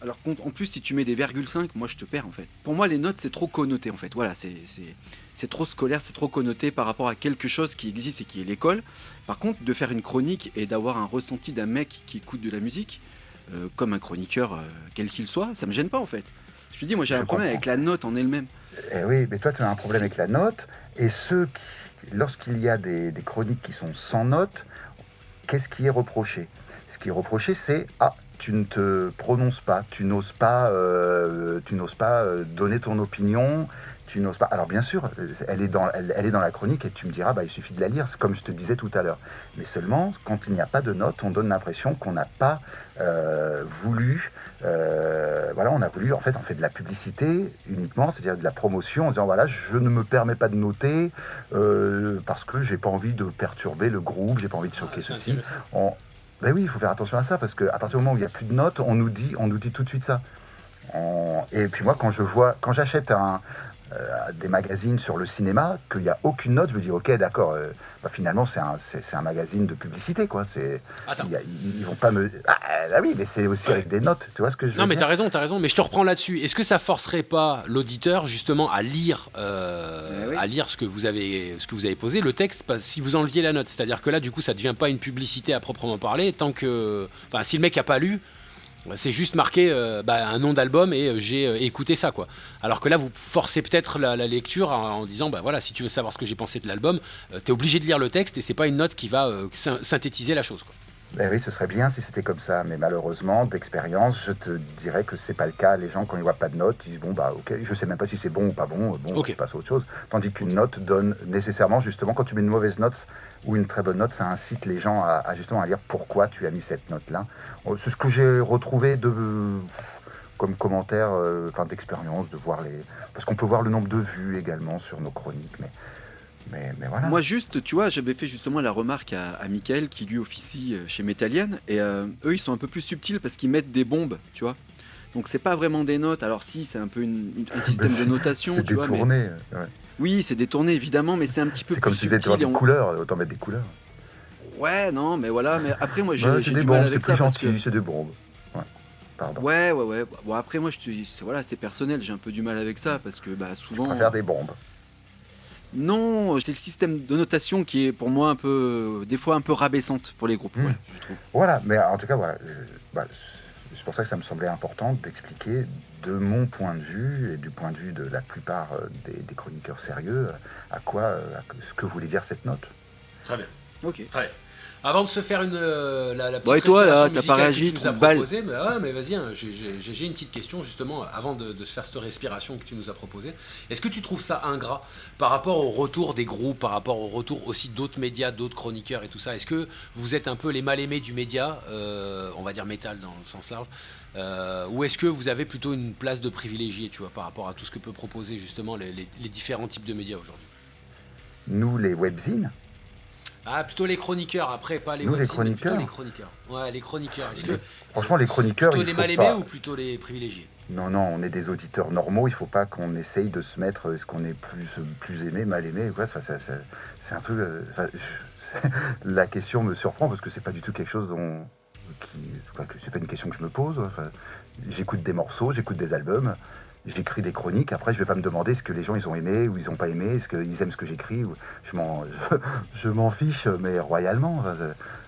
Alors en plus, si tu mets des virgule 5, moi je te perds en fait. Pour moi, les notes, c'est trop connoté en fait. Voilà, c'est trop scolaire, c'est trop connoté par rapport à quelque chose qui existe et qui est l'école. Par contre, de faire une chronique et d'avoir un ressenti d'un mec qui écoute de la musique, comme un chroniqueur, quel qu'il soit, ça me gêne pas en fait. Je te dis, moi j'ai un problème avec la note en elle-même. Eh oui, mais toi, tu as un problème avec la note. Et lorsqu'il y a des chroniques qui sont sans note, qu'est-ce qui est reproché? Ce qui est reproché, c'est tu ne te prononces pas, tu n'oses pas donner ton opinion, tu n'oses pas. Alors bien sûr, elle est dans la chronique et tu me diras, il suffit de la lire, c'est comme je te disais tout à l'heure. Mais seulement, quand il n'y a pas de note, on donne l'impression qu'on n'a pas voulu. On a voulu, en fait, on fait de la publicité uniquement, c'est-à-dire de la promotion, en disant voilà, je ne me permets pas de noter parce que j'ai pas envie de perturber le groupe, j'ai pas envie de choquer ceci. Ben oui, il faut faire attention à ça parce qu'à partir du moment où il n'y a plus de notes, on nous dit tout de suite ça. Et puis moi, quand j'achète des magazines sur le cinéma, qu'il n'y a aucune note, je me dis ok, d'accord, finalement c'est un magazine de publicité, quoi. Ils vont pas me. Oui, mais c'est aussi avec des notes, tu vois ce que je veux dire. Non, mais t'as raison, mais je te reprends là-dessus. Est-ce que ça forcerait pas l'auditeur justement à lire ce que vous avez posé, le texte, si vous enleviez la note? C'est-à-dire que là, du coup, ça devient pas une publicité à proprement parler, tant que, si le mec a pas lu. C'est juste marqué un nom d'album et j'ai écouté ça, quoi. Alors que là, vous forcez peut-être la lecture en disant voilà, si tu veux savoir ce que j'ai pensé de l'album, t'es obligé de lire le texte et c'est pas une note qui va synthétiser la chose, quoi. Oui, ce serait bien si c'était comme ça, mais malheureusement, d'expérience, je te dirais que c'est pas le cas. Les gens, quand ils voient pas de note, ils disent ok, je sais même pas si c'est bon ou pas bon, okay. Je passe à autre chose. Tandis qu'une note donne nécessairement, justement, quand tu mets une mauvaise note ou une très bonne note, ça incite les gens à justement à lire pourquoi tu as mis cette note-là. C'est ce que j'ai retrouvé comme commentaire, d'expérience, de voir parce qu'on peut voir le nombre de vues également sur nos chroniques, mais voilà. Moi juste, tu vois, j'avais fait justement la remarque à Michael qui lui officie chez Metallian et eux ils sont un peu plus subtils parce qu'ils mettent des bombes, tu vois. Donc c'est pas vraiment des notes, alors si c'est un peu un système de notation, c'est tu vois. Détourné, ouais. Oui, c'est détourné évidemment, mais c'est un petit peu c'est plus subtil. C'est comme si c'était des couleurs, autant mettre des couleurs. Ouais, non, mais voilà, mais après moi j'ai c'est des du bombes, mal avec c'est plus ça gentil, parce que... c'est des bombes. Ouais. Pardon. Ouais. Bon après moi c'est personnel, j'ai un peu du mal avec ça parce que souvent. Je préfère des bombes. Non, c'est le système de notation qui est pour moi un peu, des fois un peu rabaissante pour les groupes, voilà, je trouve. Voilà, mais en tout cas, voilà, c'est pour ça que ça me semblait important d'expliquer de mon point de vue et du point de vue de la plupart des chroniqueurs sérieux ce que voulait dire cette note. Très bien. Ok. Très bien. Avant de se faire la petite et toi là, t'as pas réagi, que tu nous as trou de balle. proposé, mais vas-y, j'ai une petite question justement avant de se faire cette respiration que tu nous as proposée. Est-ce que tu trouves ça ingrat par rapport au retour des groupes, par rapport au retour aussi d'autres médias, d'autres chroniqueurs et tout ça? Est-ce que vous êtes un peu les mal-aimés du média, on va dire métal dans le sens large, ou est-ce que vous avez plutôt une place de privilégié, tu vois, par rapport à tout ce que peut proposer justement les différents types de médias aujourd'hui? Nous, les webzines. Plutôt les chroniqueurs, après, pas les webzines, mais plutôt les chroniqueurs. Ouais, les chroniqueurs. Franchement, les chroniqueurs, plutôt les mal-aimés ou plutôt les privilégiés? Non, on est des auditeurs normaux, il ne faut pas qu'on essaye de se mettre, est-ce qu'on est plus aimé, mal aimé, quoi, c'est un truc... la question me surprend parce que c'est pas du tout quelque chose c'est pas une question que je me pose. J'écoute des morceaux, j'écoute des albums, j'écris des chroniques, après je vais pas me demander ce que les gens ils ont aimé ou ils ont pas aimé, est-ce qu'ils aiment ce que j'écris, ou je m'en fiche, mais royalement.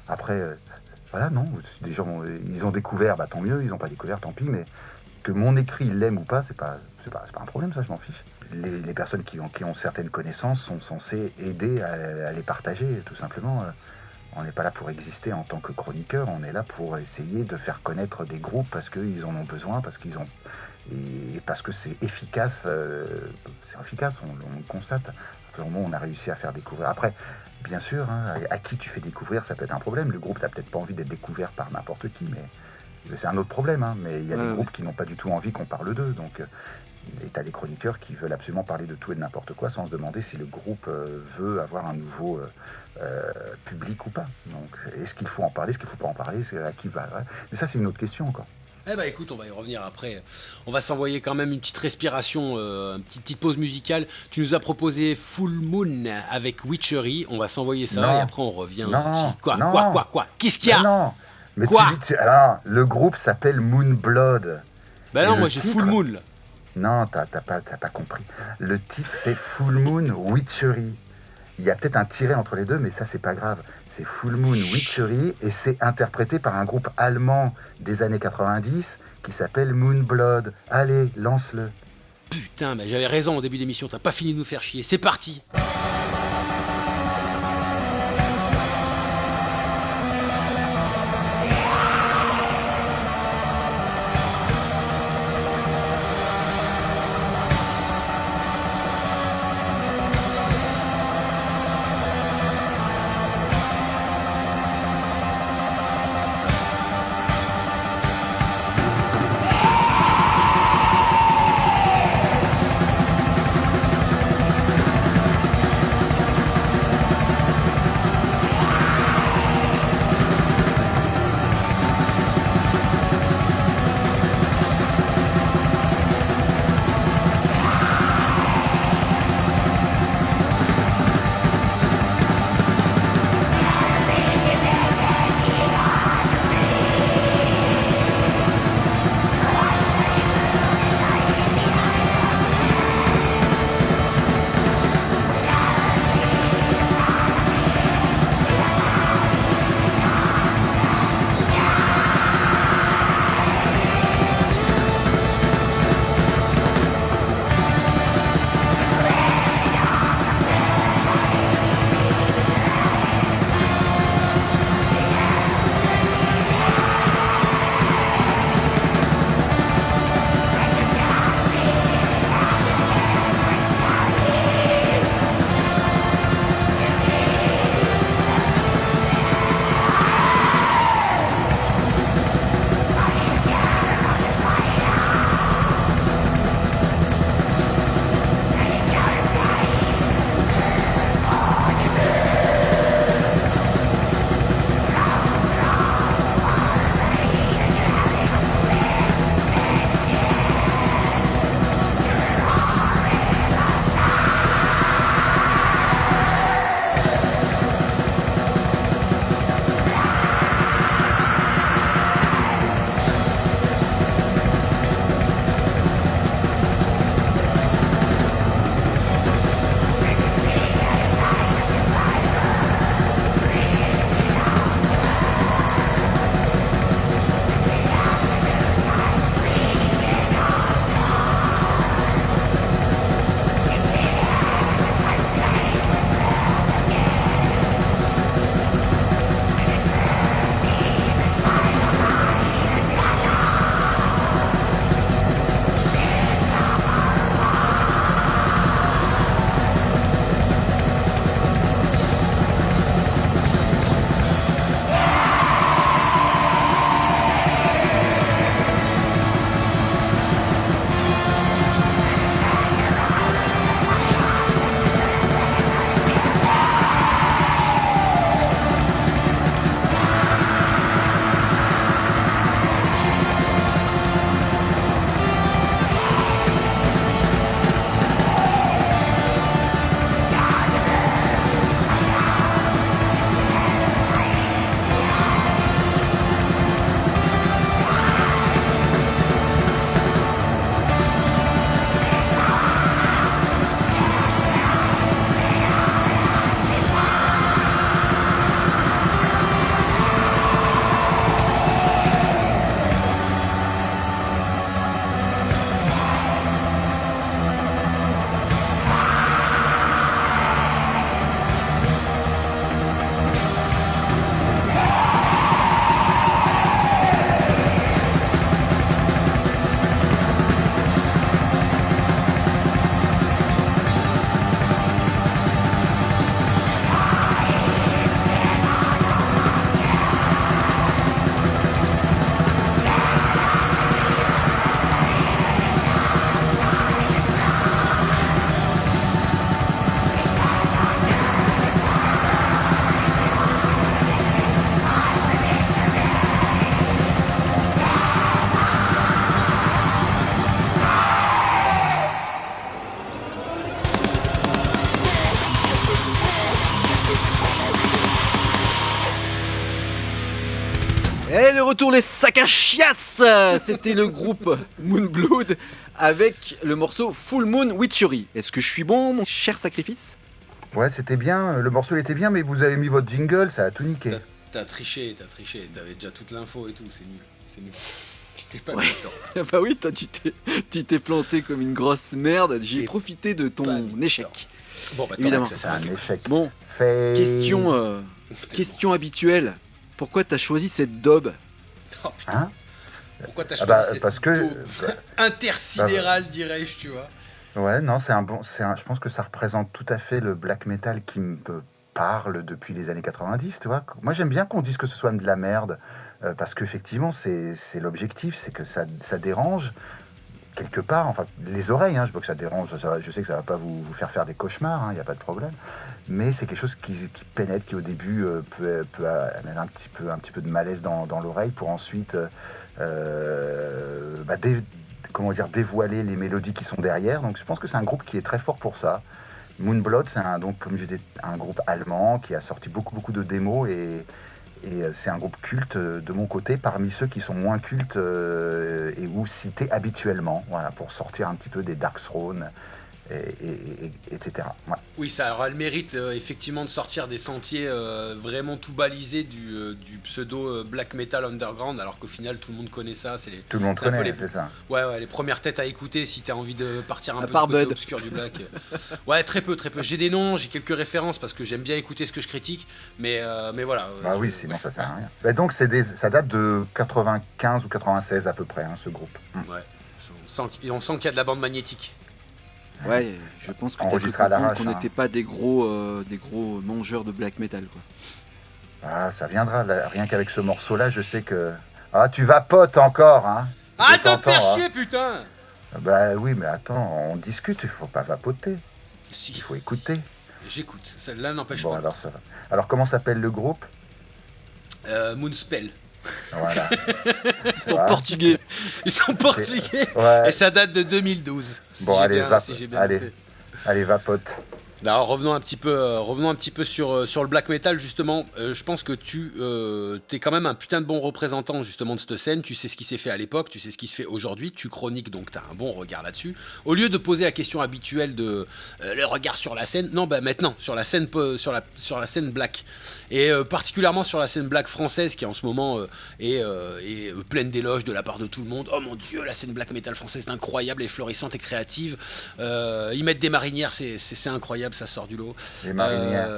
Après, voilà, non, des gens ils ont découvert, tant mieux, ils ont pas découvert, tant pis, mais que mon écrit ils l'aiment ou pas, c'est pas un problème, ça, je m'en fiche. Les personnes qui ont certaines connaissances sont censées aider à les partager, tout simplement. On n'est pas là pour exister en tant que chroniqueur, on est là pour essayer de faire connaître des groupes parce qu'ils en ont besoin, parce que c'est efficace, on le constate. Au moment où on a réussi à faire découvrir. Après, bien sûr, à qui tu fais découvrir, ça peut être un problème. Le groupe n'a peut-être pas envie d'être découvert par n'importe qui, mais c'est un autre problème. Mais il y a des groupes qui n'ont pas du tout envie qu'on parle d'eux. Donc, et tu as des chroniqueurs qui veulent absolument parler de tout et de n'importe quoi sans se demander si le groupe veut avoir un nouveau public ou pas. Donc, est-ce qu'il faut en parler, est-ce qu'il ne faut pas en parler, à qui va. Ouais. Mais ça, c'est une autre question encore. Écoute, on va y revenir après. On va s'envoyer quand même une petite respiration, une petite pause musicale. Tu nous as proposé Full Moon avec Witchery. On va s'envoyer ça et après on revient. Non, Quoi Qu'est-ce qu'il y a? Mais Quoi alors, le groupe s'appelle Moonblood. Bah Et non, le moi j'ai titre Full Moon là. Non, t'as pas compris. Le titre, c'est Full Moon Witchery. Il y a peut-être un tiret entre les deux, mais ça, c'est pas grave. C'est Full Moon Witchery et c'est interprété par un groupe allemand des années 90 qui s'appelle Moonblood. Allez, lance-le. Putain, bah j'avais raison au début d'émission, t'as pas fini de nous faire chier. C'est parti. retour les sacs à chiasse. C'était le groupe Moonblood avec le morceau Full Moon Witchery. Est-ce que je suis bon, mon cher sacrifice ? Ouais, c'était bien, le morceau il était bien, mais vous avez mis votre jingle, ça a tout niqué. T'as triché, t'avais déjà toute l'info et tout, c'est nul. Tu t'es pas Ouais. content. Bah oui, toi tu t'es planté comme une grosse merde. J'ai T'es profité de pas ton content. échec. Bon, bah Évidemment. ça C'est sert à un rien. échec. Bon, Fait... question habituelle. Pourquoi t'as choisi cette daube ? Oh, putain, Hein pourquoi t'as Ah choisi bah, cette parce que... daube intersidérale, dirais-je, tu vois. Ouais, non, je pense que ça représente tout à fait le black metal qui me parle depuis les années 90, tu vois. Moi, j'aime bien qu'on dise que ce soit de la merde, parce qu'effectivement, c'est l'objectif, c'est que ça dérange quelque part, enfin, les oreilles, hein, je veux que ça dérange, je sais que ça va pas vous faire des cauchemars, il n'y a pas de problème, mais c'est quelque chose qui pénètre, qui au début peut amener un petit peu de malaise dans l'oreille, pour ensuite dévoiler les mélodies qui sont derrière. Donc je pense que c'est un groupe qui est très fort pour ça. Moonblood, donc comme je disais, un groupe allemand qui a sorti beaucoup de démos, et c'est un groupe culte de mon côté, parmi ceux qui sont moins cultes et ou cités habituellement, voilà, pour sortir un petit peu des Dark Throne, etc. Ouais. Oui, ça aura le mérite effectivement de sortir des sentiers vraiment tout balisés du pseudo black metal underground, alors qu'au final tout le monde connaît ça. Tout le monde c'est un peu connaît, les- c'est ça. Ouais, les premières têtes à écouter si t'as envie de partir un À peu part du côté Bud. obscur du black. Ouais, très peu. J'ai des noms, j'ai quelques références parce que j'aime bien écouter ce que je critique, mais voilà. Bah oui, sinon ça sert à rien. Bah donc ça date de 95 ou 96 à peu près, hein, ce groupe. Ouais, on sent qu'il y a de la bande magnétique. Ouais, je pense que t'as Enregistré à compris l'arrache, qu'on hein. n'était pas des gros mangeurs de black metal, quoi. Ah, ça viendra, là, rien qu'avec ce morceau-là, je sais que... Ah, tu vapotes encore, hein. Arrête Je de me faire t'entends, hein. chier, putain. Bah oui, mais attends, on discute, il faut pas vapoter, il Si, faut écouter. j'écoute. Celle-là n'empêche Bon, pas. alors ça va. Alors, comment s'appelle le groupe? Moonspell. Voilà. Ils sont Ouais. portugais. Ils sont portugais. Ouais. Et ça date de 2012. Bon, allez, si j'ai bien allez. noté. Allez, vapote. Alors revenons un petit peu sur le black metal justement. Je pense que tu es quand même un putain de bon représentant justement de cette scène. Tu sais ce qui s'est fait à l'époque, tu sais ce qui se fait aujourd'hui. Tu chroniques, donc tu as un bon regard là-dessus. Au lieu de poser la question habituelle de le regard sur la scène, non, bah maintenant sur la scène sur la scène black, et particulièrement sur la scène black française qui en ce moment est pleine d'éloges de la part de tout le monde. Oh mon dieu, la scène black metal française est incroyable, et florissante et créative. Ils mettent des marinières, c'est incroyable. Ça sort du lot. Les marinières.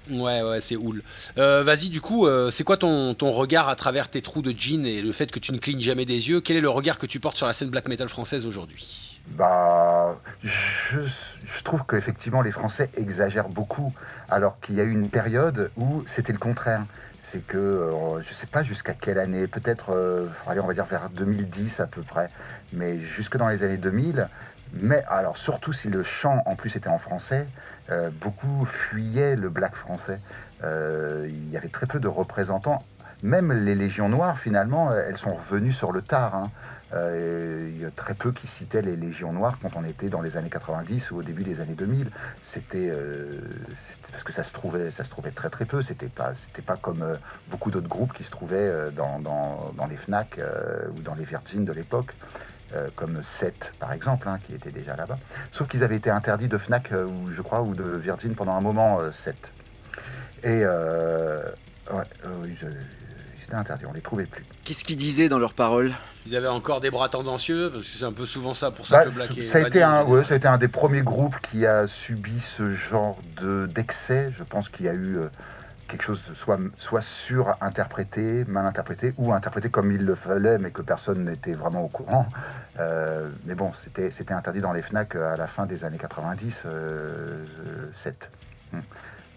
Ouais, c'est oul. Vas-y, du coup, c'est quoi ton regard à travers tes trous de jean et le fait que tu ne clignes jamais des yeux? Quel est le regard que tu portes sur la scène black metal française aujourd'hui? Bah, je trouve qu'effectivement les Français exagèrent beaucoup, alors qu'il y a eu une période où c'était le contraire. C'est que, je sais pas jusqu'à quelle année, peut-être, allez, on va dire vers 2010 à peu près, mais jusque dans les années 2000, mais alors surtout si le chant en plus était en français, beaucoup fuyaient le black français. Il y avait très peu de représentants. Même les Légions Noires, finalement, elles sont revenues sur le tard, hein. Il y a très peu qui citaient les Légions Noires quand on était dans les années 90 ou au début des années 2000. C'était parce que ça se trouvait très très peu. C'était pas comme beaucoup d'autres groupes qui se trouvaient dans les Fnac ou dans les Virgin de l'époque, comme Seth par exemple, hein, qui était déjà là-bas. Sauf qu'ils avaient été interdits de Fnac ou je crois ou de Virgin pendant un moment, Seth. Et ils étaient interdits, on les trouvait plus. Qu'est-ce qu'ils disaient dans leurs paroles ? Ils avaient encore des bras tendancieux, parce que c'est un peu souvent ça, pour ça Bah, que le black est ça a été banni. ça a été un des premiers groupes qui a subi ce genre d'excès. Je pense qu'il y a eu quelque chose de soit surinterprété, mal interprété, ou interprété comme il le fallait, mais que personne n'était vraiment au courant. Mais bon, c'était interdit dans les Fnac à la fin des années 90, 7.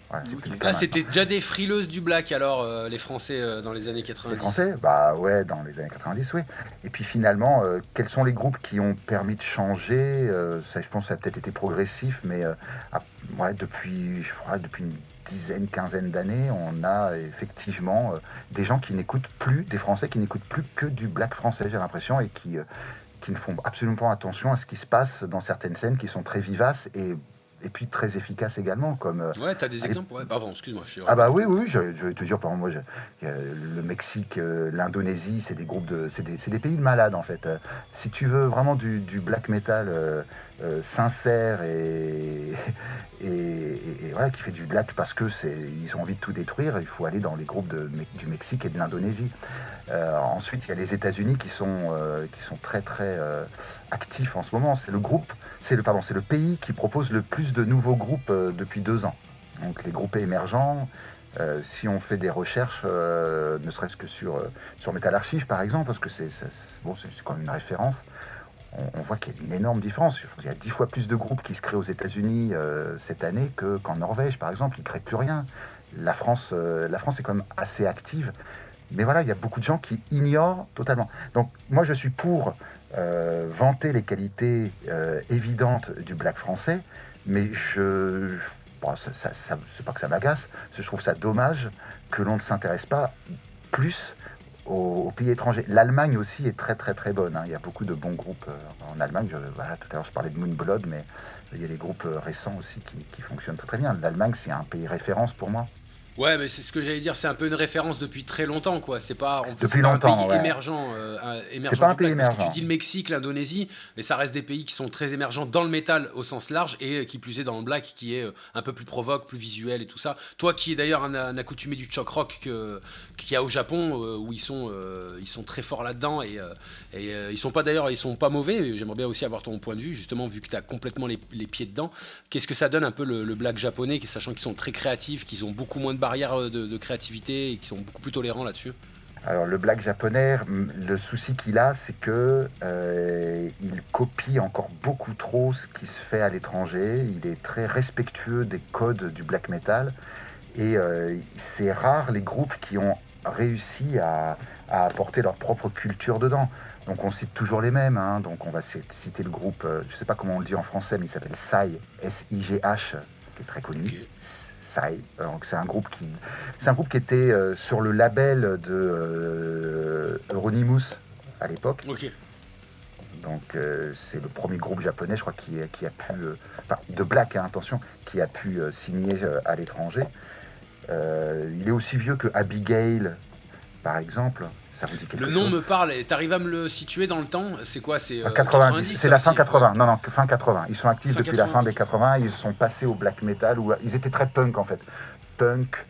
Voilà, c'est plus le cas Là, maintenant. c'était déjà des frileuses du black, alors, les Français, dans les années 90. Les Français, bah ouais, dans les années 90, oui. Et puis finalement, quels sont les groupes qui ont permis de changer ça, je pense que ça a peut-être été progressif, mais ouais, depuis une dizaine, quinzaine d'années, on a effectivement des gens qui n'écoutent plus, des Français qui n'écoutent plus que du black français, j'ai l'impression, et qui ne font absolument pas attention à ce qui se passe dans certaines scènes qui sont très vivaces et et puis très efficaces également, comme Ouais, t'as des exemples? Ouais, pardon, excuse-moi. ah bah oui, oui, je vais te dire, par exemple, il y a le Mexique, l'Indonésie, c'est des groupes c'est des pays de malades en fait. Si tu veux vraiment du black metal sincère et voilà, qui fait du black parce que ils ont envie de tout détruire, il faut aller dans les groupes du Mexique et de l'Indonésie. Ensuite, il y a les États-Unis qui sont très très actifs en ce moment. C'est le pays qui propose le plus de nouveaux groupes depuis 2 ans. Donc les groupes émergents, si on fait des recherches, ne serait-ce que sur Metal Archive par exemple, parce que c'est quand même une référence, on voit qu'il y a une énorme différence. Il y a 10 fois plus de groupes qui se créent aux États-Unis cette année qu'en Norvège par exemple. Ils ne créent plus rien. La France est quand même assez active. Mais voilà, il y a beaucoup de gens qui ignorent totalement. Donc moi je suis pour vanter les qualités évidentes du black français, mais bon, c'est pas que ça m'agace, je trouve ça dommage que l'on ne s'intéresse pas plus aux pays étrangers. L'Allemagne aussi est très très très bonne, hein. Il y a beaucoup de bons groupes en Allemagne. Voilà, tout à l'heure je parlais de Moonblood, mais il y a des groupes récents aussi qui fonctionnent très très bien. L'Allemagne, c'est un pays référence pour moi. Ouais, mais c'est ce que j'allais dire, c'est un peu une référence depuis très longtemps, quoi. C'est pas longtemps, un pays ouais. émergent, C'est pas un du pays black, parce que émergent. tu dis le Mexique, l'Indonésie, mais ça reste des pays qui sont très émergents dans le métal au sens large et qui plus est dans le black, qui est un peu plus provoque, plus visuel et tout ça. Toi, qui est d'ailleurs un accoutumé du shock rock qu'il y a au Japon, où ils sont très forts là-dedans et ils sont pas mauvais. J'aimerais bien aussi avoir ton point de vue, justement, vu que tu as complètement les pieds dedans. Qu'est-ce que ça donne un peu le black japonais, sachant qu'ils sont très créatifs, qu'ils ont beaucoup moins de barrières de créativité et qui sont beaucoup plus tolérants là-dessus? Alors le black japonais, le souci qu'il a, c'est que il copie encore beaucoup trop ce qui se fait à l'étranger. Il est très respectueux des codes du black metal et c'est rare les groupes qui ont réussi à apporter leur propre culture dedans. Donc on cite toujours les mêmes, hein. Donc on va citer le groupe, je ne sais pas comment on le dit en français, mais il s'appelle SIGH, S-I-G-H, qui est très connu. Okay. SIGH. Donc c'est un groupe qui était sur le label de Euronymous à l'époque. Ok. Donc c'est le premier groupe japonais, je crois, qui a pu, enfin de black, hein, attention, qui a pu signer à l'étranger. Il est aussi vieux que Abigail, par exemple. Ça vous dit quelque Le chose? nom me parle, et t'arrives à me le situer dans le temps? C'est quoi? C'est 90, c'est la fin aussi, 80. Non, non, fin 80. Ils sont actifs Fin depuis 80. la fin des 80. Ils sont passés au black metal. Ils étaient très punk, en fait. Punk,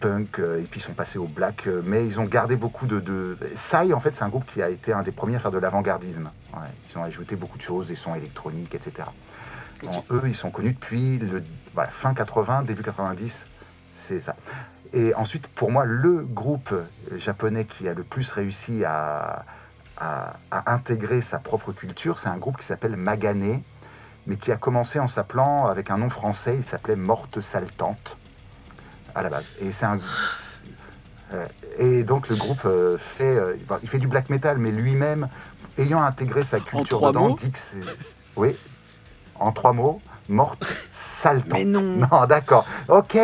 et puis ils sont passés au black. Mais ils ont gardé beaucoup de... Psy, en fait, c'est un groupe qui a été un des premiers à faire de l'avant-gardisme. Ouais, ils ont ajouté beaucoup de choses, des sons électroniques, etc. Ok. Donc, eux, ils sont connus depuis fin 80, début 90. C'est ça. Et ensuite, pour moi, le groupe japonais qui a le plus réussi à intégrer sa propre culture, c'est un groupe qui s'appelle Magane, mais qui a commencé en s'appelant, avec un nom français, il s'appelait Morte Saltante, à la base. Et donc le groupe il fait du black metal, mais lui-même, ayant intégré sa culture trois dedans, mots dit que c'est... Oui, en 3 mots. Morte saltante. Mais non. Non, d'accord. Ok.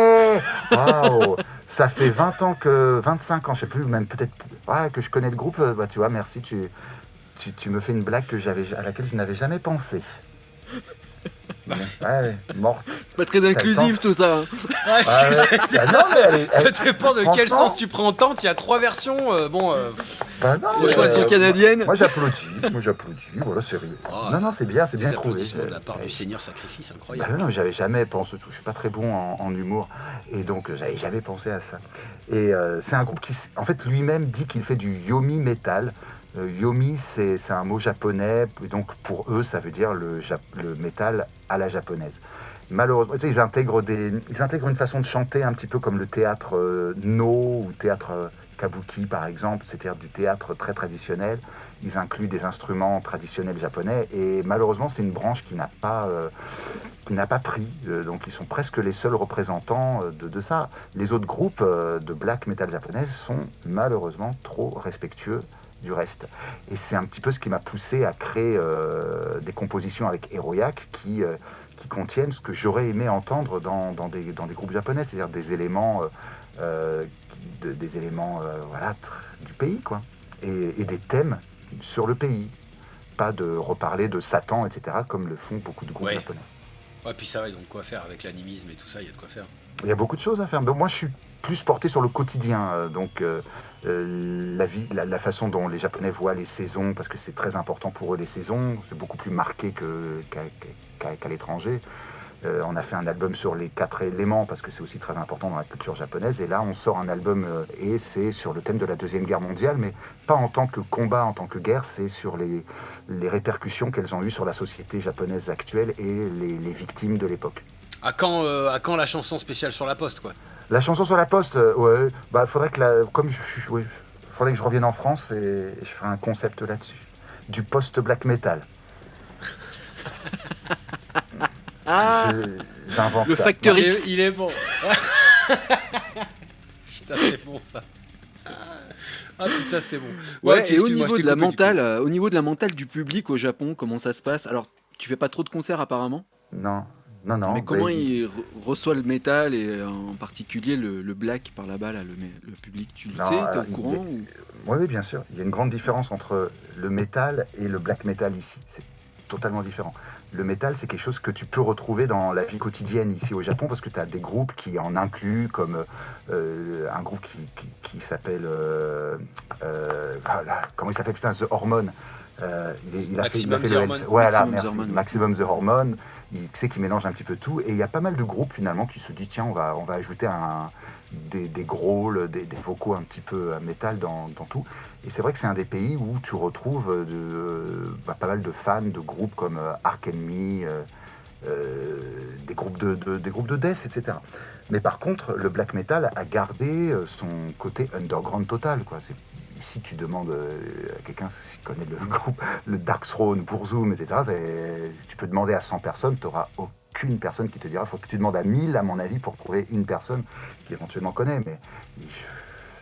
Waouh. Ça fait 25 ans, je sais plus, même peut-être, que je connais le groupe. Bah, tu vois, merci. Tu me fais une blague à laquelle je n'avais jamais pensé. Ouais, morte. C'est pas très inclusif tout ça. Ah, Non, mais ça dépend de quel franchement, sens tu prends tente. Il y a 3 versions. bah non, Faut choisir canadienne. Moi j'applaudis. Voilà, c'est rigolo. Oh, non, c'est bien Les trouvé. applaudissements de la part du Seigneur Sacrifice, incroyable. Bah non, j'avais jamais pensé tout. Je suis pas très bon en humour, et donc j'avais jamais pensé à ça. Et c'est un groupe qui, en fait, lui-même dit qu'il fait du yomi metal. Yomi, c'est un mot japonais, et donc pour eux, ça veut dire le métal à la japonaise. Malheureusement, tu sais, ils intègrent une façon de chanter un petit peu comme le théâtre No ou théâtre kabuki, par exemple, c'est-à-dire du théâtre très traditionnel. Ils incluent des instruments traditionnels japonais, et malheureusement, c'est une branche qui n'a pas pris. Donc, ils sont presque les seuls représentants de ça. Les autres groupes de black metal japonais sont malheureusement trop respectueux du reste. Et c'est un petit peu ce qui m'a poussé à créer des compositions avec Heroiak qui contiennent ce que j'aurais aimé entendre dans des groupes japonais, c'est-à-dire des éléments, du pays, quoi, et des thèmes sur le pays. Pas de reparler de Satan, etc., comme le font beaucoup de groupes japonais. Ouais, puis ça va, ils ont de quoi faire avec l'animisme et tout ça, il y a de quoi faire. Il y a beaucoup de choses à faire. Mais moi, je suis plus porté sur le quotidien. La vie, la façon dont les Japonais voient les saisons, parce que c'est très important pour eux, les saisons. C'est beaucoup plus marqué qu'à l'étranger. On a fait un album sur les 4 éléments, parce que c'est aussi très important dans la culture japonaise. Et là, on sort un album, et c'est sur le thème de la Deuxième Guerre mondiale, mais pas en tant que combat, en tant que guerre, c'est sur les répercussions qu'elles ont eues sur la société japonaise actuelle et les victimes de l'époque. À quand la chanson spéciale sur la Poste, quoi? La chanson sur la Poste, ouais, faudrait que faudrait que je revienne en France et je ferai un concept là-dessus. Du post-black metal. J'invente Le ça. Facteur X. Il est bon. Putain, c'est bon ça. Ah putain, c'est bon. Ouais, ok, et au excuse-moi, niveau je t'ai de la coupé, du coup. mentale, au niveau de la mentale du public au Japon, comment ça se passe? Alors, tu fais pas trop de concerts apparemment, Non. mais comment il reçoit le métal et en particulier le black par là-bas, là, le public, tu le Non, sais, t'es alors, au courant ou... Oui, bien sûr. Il y a une grande différence entre le métal et le black metal ici. C'est totalement différent. Le métal, c'est quelque chose que tu peux retrouver dans la vie quotidienne ici au Japon, parce que tu as des groupes qui en incluent, comme un groupe qui s'appelle... comment il s'appelle, putain, The Hormone. Il a fait Maximum le The Hormone. Voilà, Maximum The merci. Hormone. Maximum The Hormone. Il sait qu'il mélange un petit peu tout. Et il y a pas mal de groupes, finalement, qui se disent, tiens, on va ajouter des growls, des vocaux un petit peu métal dans tout. Et c'est vrai que c'est un des pays où tu retrouves pas mal de fans de groupes comme Ark Enemy, des groupes de death, etc. Mais par contre, le black metal a gardé son côté underground total, quoi. Ici, tu demandes à quelqu'un qui connaît le groupe, le Dark Throne, Burzum, etc. Tu peux demander à 100 personnes, tu n'auras aucune personne qui te dira. Il faut que tu demandes à 1000, à mon avis, pour trouver une personne qui éventuellement connaît. Mais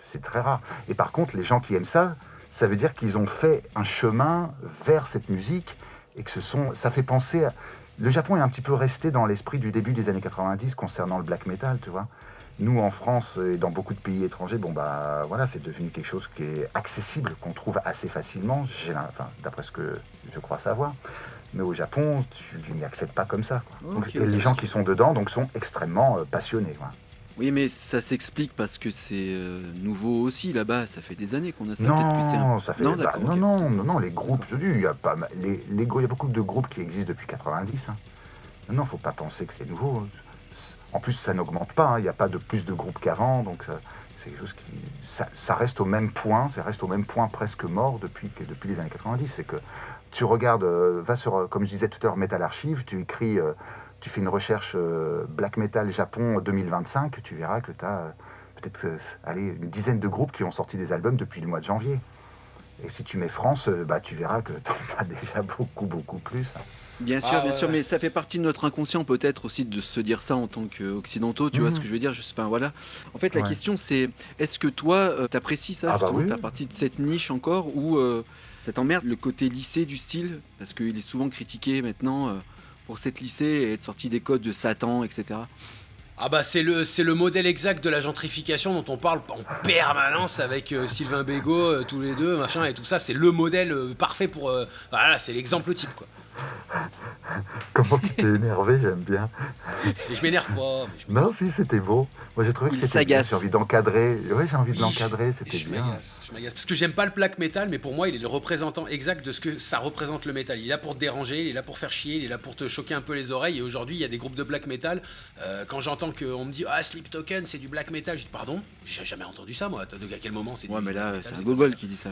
c'est très rare. Et par contre, les gens qui aiment ça, ça veut dire qu'ils ont fait un chemin vers cette musique et que ça fait penser à... Le Japon est un petit peu resté dans l'esprit du début des années 90 concernant le black metal, tu vois. Nous, en France et dans beaucoup de pays étrangers, voilà, c'est devenu quelque chose qui est accessible, qu'on trouve assez facilement, d'après ce que je crois savoir. Mais au Japon, tu n'y accèdes pas comme ça, quoi. Et les gens qui sont dedans sont extrêmement passionnés, quoi. Oui, mais ça s'explique parce que c'est nouveau aussi là-bas. Ça fait des années qu'on a ça. Non, ça fait... Non, d'accord, ok. Non, les groupes, je dis, il y a beaucoup de groupes qui existent depuis 90. Hein. Non, faut pas penser que c'est nouveau. En plus, ça n'augmente pas, hein. Il n'y a pas de plus de groupes qu'avant, donc c'est quelque chose qui... Ça reste au même point, presque mort depuis les années 90. C'est que tu regardes, va sur, comme je disais tout à l'heure, Metal Archive, tu écris... tu fais une recherche Black Metal Japon 2025, tu verras que tu as peut-être une dizaine de groupes qui ont sorti des albums depuis le mois de janvier. Et si tu mets France, tu verras que tu en as déjà beaucoup, beaucoup plus. Bien sûr, mais ça fait partie de notre inconscient peut-être aussi de se dire ça en tant qu'occidentaux, tu vois ce que je veux dire. Voilà. En fait, la question c'est, est-ce que toi, t'apprécies ça, justement, oui. faire partie de cette niche encore, ou ça t'emmerde le côté lycée du style, parce qu'il est souvent critiqué maintenant pour cette lycée et être sorti des codes de Satan, etc. Ah bah c'est le modèle exact de la gentrification dont on parle en permanence avec Sylvain Bégaud, tous les deux, machin et tout ça. C'est le modèle parfait pour... voilà, c'est l'exemple type, quoi. Comment tu t'es énervé, j'aime bien. Et je m'énerve pas. Non, si, c'était beau. Moi, j'ai trouvé que c'était bien. J'ai envie d'encadrer. Oui, j'ai envie de l'encadrer, c'était bien. Je m'agace. Parce que j'aime pas le black metal, mais pour moi, il est le représentant exact de ce que ça représente le métal. Il est là pour te déranger, il est là pour faire chier, il est là pour te choquer un peu les oreilles. Et aujourd'hui, il y a des groupes de black metal. Quand j'entends qu'on me dit « Ah, Sleep Token, c'est du black metal », je dis « Pardon ? J'ai jamais entendu ça, moi. À quel moment c'est du mais là, black metal, c'est un gogol qui dit ça.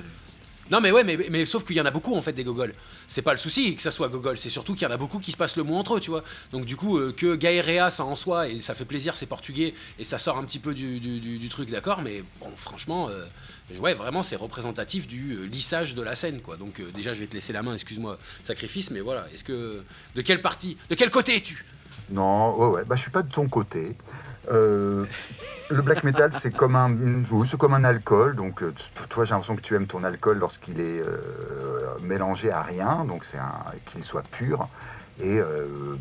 Non mais mais sauf qu'il y en a beaucoup en fait des gogols. C'est pas le souci que ça soit gogol, c'est surtout qu'il y en a beaucoup qui se passent le mot entre eux, tu vois. Donc du coup que Gaerea ça en soi, et ça fait plaisir, c'est portugais et ça sort un petit peu du truc, d'accord, mais bon franchement ouais vraiment c'est représentatif du lissage de la scène, quoi. Donc déjà je vais te laisser la main, excuse-moi Sacrifice, mais voilà, de quel côté es-tu? Non, ouais, je suis pas de ton côté. Le black metal, c'est comme un alcool. Donc, toi, j'ai l'impression que tu aimes ton alcool lorsqu'il est mélangé à rien, donc qu'il soit pur. Et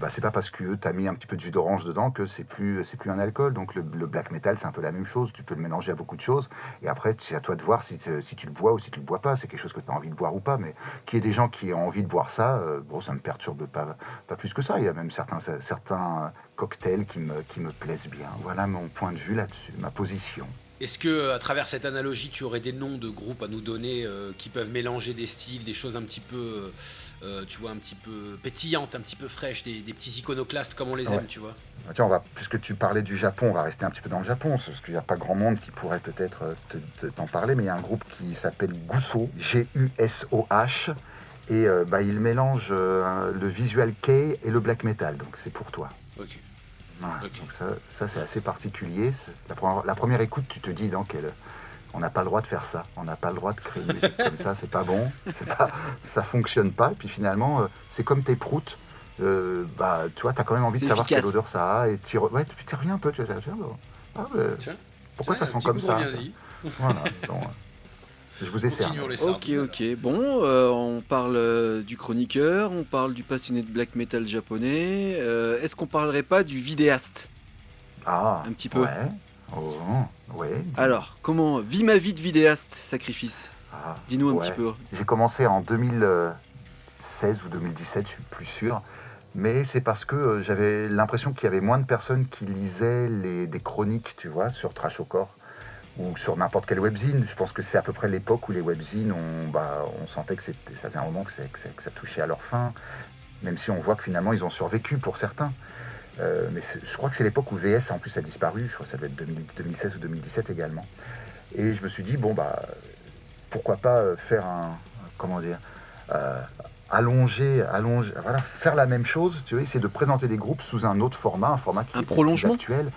c'est pas parce que tu as mis un petit peu de jus d'orange dedans que c'est plus un alcool. Donc le black metal, c'est un peu la même chose. Tu peux le mélanger à beaucoup de choses. Et après, c'est à toi de voir si tu le bois ou si tu le bois pas. C'est quelque chose que tu as envie de boire ou pas. Mais qu'il y ait des gens qui ont envie de boire ça, ça me perturbe pas plus que ça. Il y a même certains cocktails qui me plaisent bien. Voilà mon point de vue là-dessus, ma position. Est-ce que, à travers cette analogie, tu aurais des noms de groupes à nous donner qui peuvent mélanger des styles, des choses un petit peu, tu vois, un petit peu pétillantes, un petit peu fraîches, des petits iconoclastes comme on les aime, tu vois? Tiens, puisque tu parlais du Japon, on va rester un petit peu dans le Japon, parce qu'il n'y a pas grand monde qui pourrait peut-être t'en parler, mais il y a un groupe qui s'appelle Gusso, Gusoh, et il mélange le visual kei et le black metal, donc c'est pour toi. Ok. Voilà, Ok. donc ça c'est assez particulier. La première écoute, tu te dis on n'a pas le droit de faire ça, on n'a pas le droit de créer une musique comme ça, c'est pas bon, ça fonctionne pas. Et puis finalement, c'est comme tes proutes, tu vois, t'as quand même envie de savoir quelle odeur ça a, et tu reviens un peu, tu vas dire, Tiens, pourquoi ça un sent petit comme coup, ça? reviens-y. Voilà, donc, je vous ai servi. Continuons les sortes. Ok. Bon, on parle du chroniqueur, on parle du passionné de black metal japonais. Est-ce qu'on parlerait pas du vidéaste? Ah, Un petit peu. Ouais. Oh, ouais. Alors, comment vit ma vie de vidéaste, Sacrifice? Ah, Dis-nous un ouais. petit peu. J'ai commencé en 2016 ou 2017, je suis plus sûr. Mais c'est parce que j'avais l'impression qu'il y avait moins de personnes qui lisaient des chroniques, tu vois, sur Trash au Corps ou sur n'importe quel webzine. Je pense que c'est à peu près l'époque où les webzines, on sentait que ça faisait un moment que ça touchait à leur fin, même si on voit que finalement ils ont survécu pour certains. Mais je crois que c'est l'époque où VS en plus a disparu, je crois que ça doit être 2016 ou 2017 également. Et je me suis dit, pourquoi pas faire allonger, voilà, faire la même chose, tu vois, essayer de présenter des groupes sous un autre format, un format qui est prolongement plus actuel.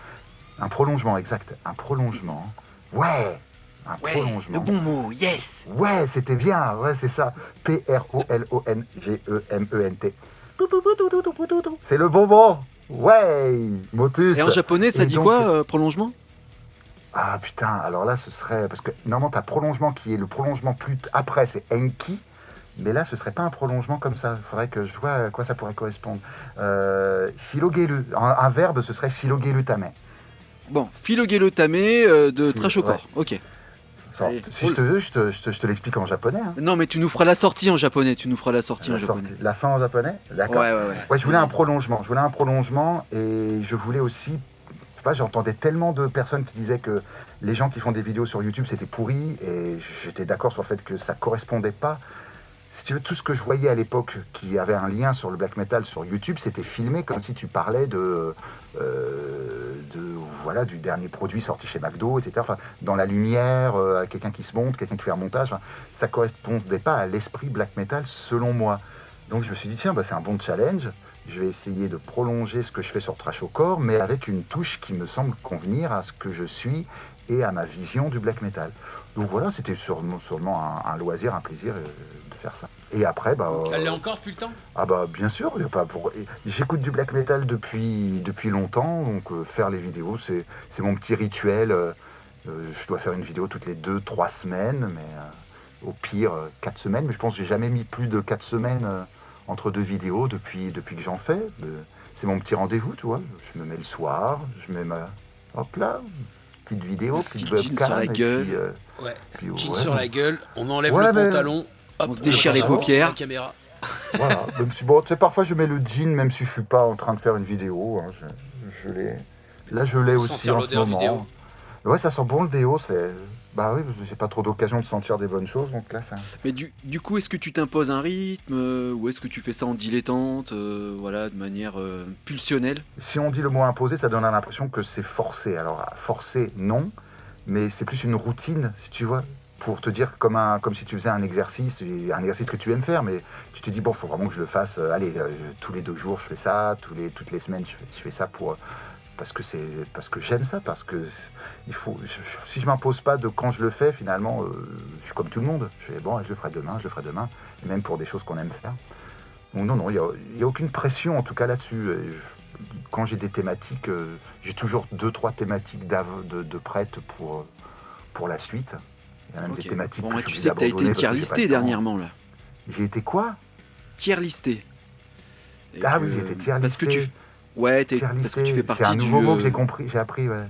Un prolongement, exact. Un prolongement. Ouais, un prolongement. Le bon mot, yes. Ouais, c'était bien, ouais, c'est ça. Prolongement. C'est le bon mot. Ouais, Motus. Et en japonais, ça Et dit donc- quoi, prolongement? Ah putain, alors là, ce serait... Parce que normalement, t'as prolongement qui est le prolongement plus... Après, c'est Enki. Mais là, ce serait pas un prolongement comme ça. Il faudrait que je vois à quoi ça pourrait correspondre. Philogelu. Un verbe, ce serait philogelu tame. Bon, Philogelo Tame de Trash au ouais. Corps. Ok. Ça, Allez, si je te veux, je te l'explique en japonais. Hein. Non, mais tu nous feras la sortie en japonais. La fin en japonais. D'accord. Ouais. Ouais, je voulais un prolongement. Et je voulais aussi... Je sais pas, j'entendais tellement de personnes qui disaient que les gens qui font des vidéos sur YouTube, c'était pourri. Et j'étais d'accord sur le fait que ça correspondait pas. Si tu veux, tout ce que je voyais à l'époque qui avait un lien sur le black metal sur YouTube, c'était filmé comme si tu parlais du dernier produit sorti chez McDo, etc. Enfin, dans la lumière, quelqu'un qui se monte, quelqu'un qui fait un montage. Enfin, ça correspondait pas à l'esprit black metal selon moi. Donc je me suis dit, tiens, c'est un bon challenge. Je vais essayer de prolonger ce que je fais sur Trash au Corps, mais avec une touche qui me semble convenir à ce que je suis et à ma vision du black metal. Donc voilà, c'était seulement un loisir, un plaisir de faire ça. Et après, Ça l'est encore depuis le temps? ah bien sûr, y a pas pour... J'écoute du black metal depuis longtemps, donc faire les vidéos, c'est mon petit rituel. Je dois faire une vidéo toutes les 2-3 semaines, mais au pire 4 semaines. Mais je pense que j'ai jamais mis plus de 4 semaines entre deux vidéos depuis que j'en fais. C'est mon petit rendez-vous, tu vois. Je me mets le soir, je mets hop là, petite vidéo, petite Petit jean webcam. sur la et gueule. Ouais. puis, Jean ouais, sur la gueule, on enlève Ouais, le mais- pantalon, hop, On se déchire les attention, paupières. la caméra. Voilà, même si, tu sais, parfois je mets le jean, même si je suis pas en train de faire une vidéo. Hein, je l'ai. Là, je l'ai aussi Sentir en ce l'odeur du moment. déo. Ouais, ça sent bon le déo. Bah oui, j'ai pas trop d'occasion de sentir des bonnes choses, donc là, ça. Mais du coup, est-ce que tu t'imposes un rythme ou est-ce que tu fais ça en dilettante, voilà, de manière pulsionnelle? Si on dit le mot imposé, ça donne l'impression que c'est forcé. Alors, forcé, non, mais c'est plus une routine, si tu vois, pour te dire comme si tu faisais un exercice que tu aimes faire, mais tu te dis, bon, faut vraiment que je le fasse. Tous les 2 jours, je fais ça, toutes les semaines, je fais ça parce que j'aime ça, parce que si je m'impose pas de quand je le fais, finalement, je suis comme tout le monde. Je fais, bon, je le ferai demain, et même pour des choses qu'on aime faire. Donc non, il y a aucune pression, en tout cas, là-dessus. Quand j'ai des thématiques, j'ai toujours 2-3 thématiques de prêtes pour la suite. Il y a même Ok. des thématiques Bon, que moi, je tu suis sais que t'as été abandonner parce tier que j'ai pas listé le temps. dernièrement là. J'ai été quoi? Tier listé. Ah oui, j'étais tier parce que listé. Ouais, Tier parce que tu listé. fais partie C'est un du... nouveau mot que j'ai compris, j'ai appris, ouais.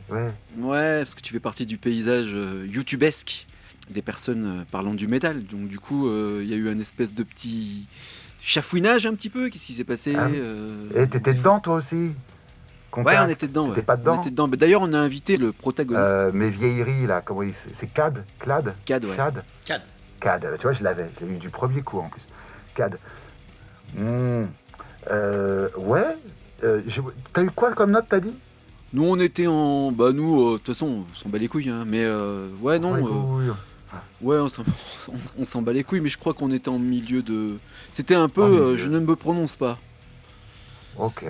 Ouais, parce que tu fais partie du paysage youtubesque des personnes parlant du métal. Donc du coup, il y a eu un espèce de petit chafouinage un petit peu. Qu'est-ce qui s'est passé Ah oui. Et t'étais dedans toi aussi? Ouais, Contact. on était dedans. T'étais Ouais. pas On dedans? était dedans. Mais d'ailleurs, on a invité le protagoniste. Mes vieilleries là, comment c'est Cad? Clad? Cad, ouais. Chad? Cad. Cad, tu vois, je l'ai eu du premier coup en plus. Cad. Ouais. T'as eu quoi comme note, t'as dit? Nous, on était en... Bah nous, de toute façon, on s'en bat les couilles. Hein. Mais ouais, non... Sans les couilles. Ouais, on s'en bat les couilles, mais je crois qu'on était en milieu de... C'était un peu... En milieu. je ne me prononce pas. Ok.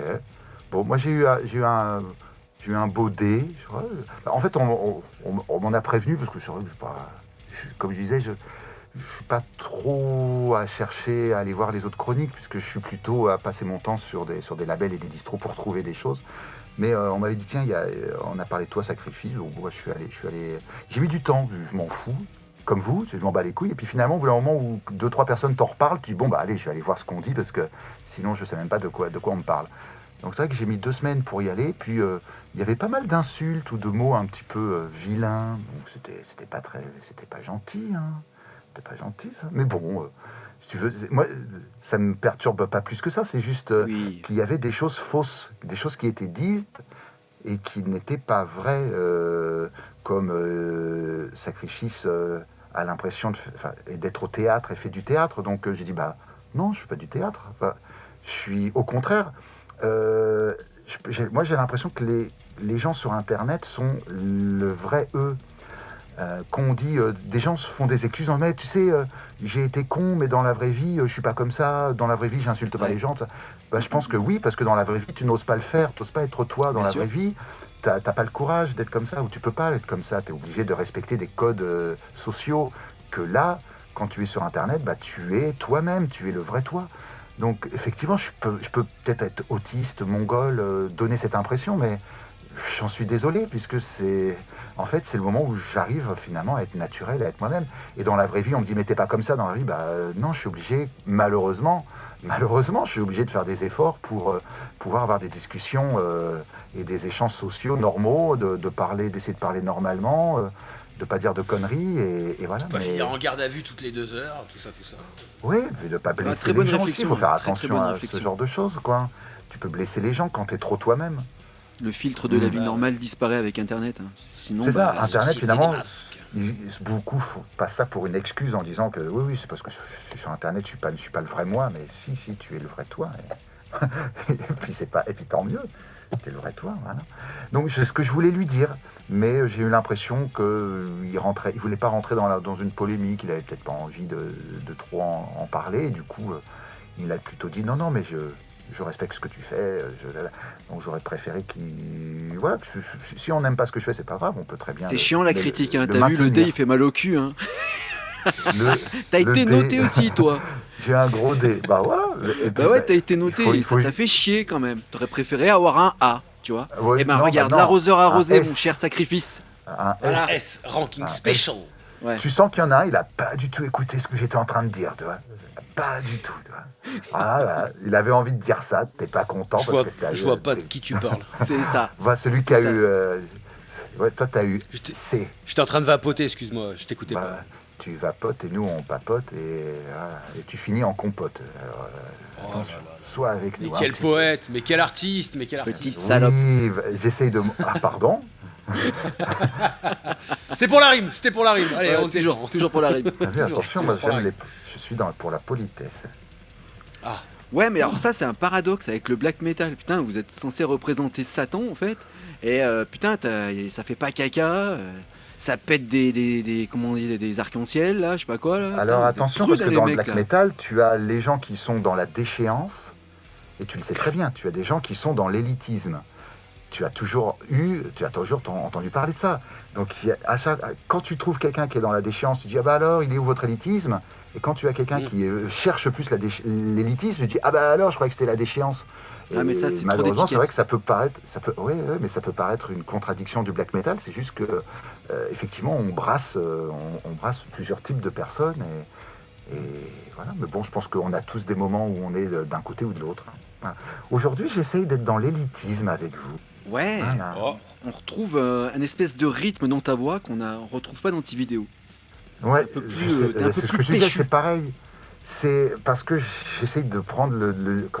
Bon, moi j'ai eu un beau dé. Je crois. En fait, on m'en a prévenu parce que c'est vrai que comme je disais, je suis pas trop à chercher à aller voir les autres chroniques puisque je suis plutôt à passer mon temps sur des labels et des distros pour trouver des choses. Mais on m'avait dit tiens, on a parlé de toi Sacrifice. Donc moi je suis allé. J'ai mis du temps. Je m'en fous. Comme vous, je m'en bats les couilles. Et puis finalement, au bout d'un moment où 2-3 personnes t'en reparlent, tu dis bon bah allez, je vais aller voir ce qu'on dit parce que sinon je sais même pas de quoi on me parle. Donc c'est vrai que j'ai mis 2 semaines pour y aller. Puis il y avait pas mal d'insultes ou de mots un petit peu vilains. Donc c'était pas gentil. Hein. C'était pas gentil ça. Mais bon, si tu veux, moi ça me perturbe pas plus que ça. C'est juste Oui. qu'il y avait des choses fausses, des choses qui étaient dites et qui n'étaient pas vraies, comme Sacrifice a l'impression d'être au théâtre et fait du théâtre. Donc j'ai dit bah non, je fais pas du théâtre. Enfin, je suis au contraire. Moi j'ai l'impression que les gens sur Internet sont le vrai eux. Qu'on dit, des gens se font des excuses en mais tu sais, j'ai été con, mais dans la vraie vie, je suis pas comme ça. Dans la vraie vie, j'insulte pas les gens. Bah, je pense que oui, parce que dans la vraie vie, tu n'oses pas le faire, tu n'oses pas être toi dans Bien la sûr. vraie vie. T'as pas le courage d'être comme ça, ou tu peux pas être comme ça. Tu es obligé de respecter des codes sociaux. Que là, quand tu es sur Internet, bah, tu es toi-même, tu es le vrai toi. Donc effectivement, je peux peut-être être autiste, mongol, donner cette impression, mais j'en suis désolé, puisque c'est le moment où j'arrive finalement à être naturel, à être moi-même. Et dans la vraie vie, on me dit, mais t'es pas comme ça dans la vie. Bah non, je suis obligé, malheureusement, je suis obligé de faire des efforts pour pouvoir avoir des discussions et des échanges sociaux normaux, d'essayer de parler normalement, de pas dire de conneries, et voilà. Pas finir en garde à vue toutes les 2 heures, tout ça. Oui, et de pas blesser très les bonne gens aussi. Il réflexion, faut faire très, très attention bonne à réflexion. ce genre de choses, quoi. Tu peux blesser les gens quand t'es trop toi-même. Le filtre de la vie normale disparaît avec Internet. Hein. Sinon, C'est ça, bah, Internet société finalement, des masques. beaucoup passent ça pour une excuse en disant que oui, c'est parce que je suis sur Internet, je suis pas le vrai moi, mais si, tu es le vrai toi. Et puis tant mieux, t'es le vrai toi, voilà. Donc c'est ce que je voulais lui dire, mais j'ai eu l'impression qu'il voulait pas rentrer dans une polémique, il avait peut-être pas envie de trop en parler, et du coup, il a plutôt dit non, mais je respecte ce que tu fais. Donc j'aurais préféré qu'il... Voilà, si on n'aime pas ce que je fais, c'est pas grave, on peut très bien... c'est chiant la mais critique. Hein. le T'as vu, le maintenir. dé, il fait mal au cul. Hein. T'as Le été dé- noté aussi, toi. J'ai un gros dé. Bah voilà. Et puis, Bah ouais, t'as été noté. il faut- Ça t'a fait chier quand même. T'aurais préféré avoir un A, tu vois. Ouais, Eh ben non, regarde, bah non. l'arroseur arrosé, Un mon S. cher Sacrifice. Un S. Voilà, S, ranking Ah, special. Ouais. Tu sens qu'il y en a un, il a pas du tout écouté ce que j'étais en train de dire, tu vois. Pas du tout, tu vois. Ah, là, il avait envie de dire ça, t'es pas content Je parce vois, que t'as eu... je vois pas de qui tu parles. C'est ça. Voilà, celui qui a C'est ça. eu... ouais, toi, t'as eu J'étais- C. J'étais en train de vapoter, excuse-moi, je t'écoutais Bah, pas. tu vapotes et nous, on papote et tu finis en compote. Alors, Oh attention, là là. sois avec Mais nous. quel un petit poète, mais quel artiste, mais quel artiste. Petite peu. salope. Oui, j'essaye de... Ah, pardon. C'était pour la rime, c'était pour la rime. Allez, Ouais, on se détend. toujours pour la rime. T'as vu, Toujours, attention, toujours moi, pour la rime. je suis pour la politesse. Ah, Ouais, mais alors ça, c'est un paradoxe avec le black metal. Putain, vous êtes censé représenter Satan, en fait. Et putain, ça fait pas caca. Ça pète comment on dit, des arcs-en-ciel, là, je sais pas quoi. Là. Alors Putain, vous êtes attention, crus, parce que les dans le mecs, black là. metal, tu as les gens qui sont dans la déchéance, et tu le sais très bien, tu as des gens qui sont dans l'élitisme. Tu as toujours entendu parler de ça. Donc quand tu trouves quelqu'un qui est dans la déchéance, tu dis ah bah alors, il est où votre élitisme? Et quand tu as quelqu'un qui cherche plus l'élitisme, tu dis ah bah alors, je croyais que c'était la déchéance. Ah, mais ça, c'est trop malheureusement, c'est vrai d'étiquettes. que ça peut paraître, mais ça peut paraître une contradiction du black metal. C'est juste que effectivement, on brasse plusieurs types de personnes Et voilà, mais bon, je pense qu'on a tous des moments où on est d'un côté ou de l'autre. Voilà. Aujourd'hui, j'essaye d'être dans l'élitisme avec vous. Ouais, Voilà. Oh. on retrouve un espèce de rythme dans ta voix on retrouve pas dans tes vidéos. Ouais, un peu plus, je sais, t'es un peu c'est ce plus que je disais, péchu. c'est pareil. C'est parce que j'essaye de prendre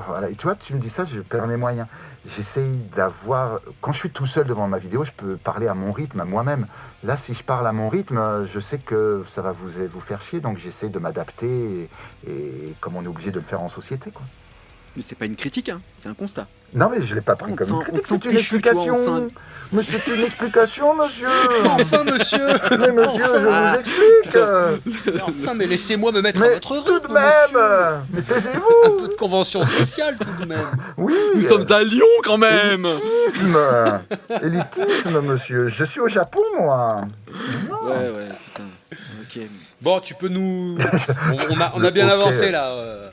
voilà. Et tu vois, tu me dis ça, je perds mes moyens. J'essaye d'avoir... Quand je suis tout seul devant ma vidéo, je peux parler à mon rythme, à moi-même. Là, si je parle à mon rythme, je sais que ça va vous faire chier, donc j'essaie de m'adapter, et comme on est obligé de le faire en société, quoi. Mais c'est pas une critique, hein, c'est un constat. Non, mais je ne l'ai pas pris On comme te une sent- critique, on te sent c'est une péchu, tu vois, on te explication. sent- Mais c'est une explication, monsieur. Enfin, monsieur. Mais monsieur, je vous explique. Enfin, mais laissez-moi me mettre à Mais votre tout rythme, de même, monsieur. mais Un taisez-vous. peu de convention sociale, tout de même. Oui. Nous sommes à Lyon quand même. Élitisme, monsieur. Je suis au Japon, moi. Non. Ouais, putain. Ok. Bon, tu peux nous... On a bien Ok. avancé, là.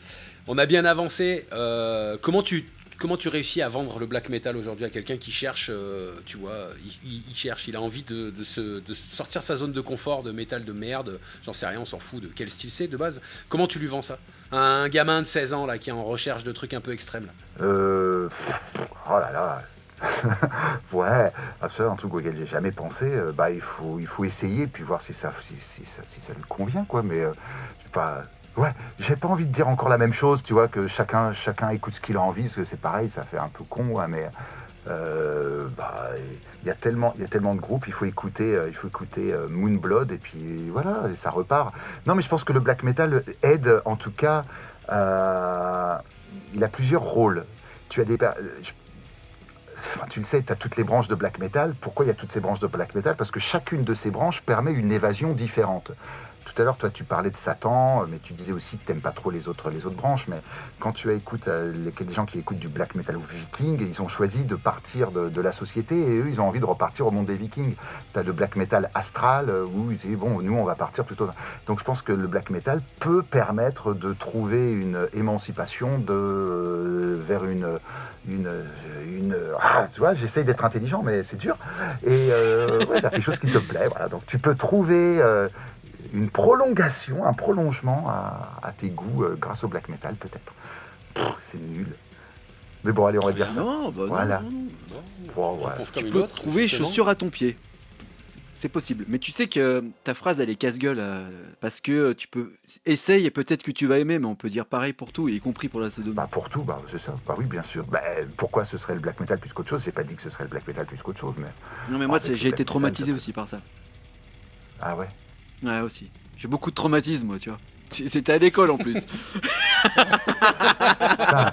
On a bien avancé. Comment tu réussis à vendre le black metal aujourd'hui à quelqu'un qui cherche, tu vois, il cherche, il a envie de sortir sa zone de confort, de métal de merde, j'en sais rien, on s'en fout de quel style c'est de base. Comment tu lui vends ça? Un gamin de 16 ans là qui est en recherche de trucs un peu extrêmes là. Oh là là. Ouais, c'est un truc auquel j'ai jamais pensé. Il faut essayer puis voir si ça lui convient, quoi. Mais je sais pas. Ouais, j'ai pas envie de dire encore la même chose, tu vois, que chacun écoute ce qu'il a envie, parce que c'est pareil, ça fait un peu con, ouais, mais il y a tellement de groupes, il faut écouter Moonblood, et puis voilà, et ça repart. Non, mais je pense que le black metal aide, en tout cas, il a plusieurs rôles. Tu as tu le sais, tu as toutes les branches de black metal. Pourquoi il y a toutes ces branches de black metal? Parce que chacune de ces branches permet une évasion différente. Tout à l'heure, toi, tu parlais de Satan, mais tu disais aussi que tu n'aimes pas trop les autres branches. Mais quand tu écoutes les gens qui écoutent du black metal ou viking, ils ont choisi de partir de la société, et eux, ils ont envie de repartir au monde des vikings. Tu as le black metal astral, où ils disent, bon, nous, on va partir plutôt... Donc, je pense que le black metal peut permettre de trouver une émancipation vers tu vois, j'essaye d'être intelligent, mais c'est dur. Et vers quelque chose qui te plaît. Voilà. Donc, tu peux trouver... une prolongation, un prolongement à tes goûts grâce au black metal, peut-être. C'est nul. Mais bon, allez, on va dire ça. Non, Voilà. non. Bon, voilà. Réponse comme Tu une peux autre, trouver justement. chaussure à ton pied. C'est possible. Mais tu sais que ta phrase, elle est casse-gueule parce que tu peux... Essaye et peut-être que tu vas aimer, mais on peut dire pareil pour tout, y compris pour la sodomie. Pour tout, c'est ça. Oui, bien sûr. Pourquoi ce serait le black metal plus qu'autre chose? J'ai pas dit que ce serait le black metal plus qu'autre chose, mais... Non, mais moi, avec le j'ai été black metal, traumatisé ça peut- aussi par ça. Ah ouais. Ouais, aussi. J'ai beaucoup de traumatisme, moi, tu vois. C'était à l'école, en plus. Putain.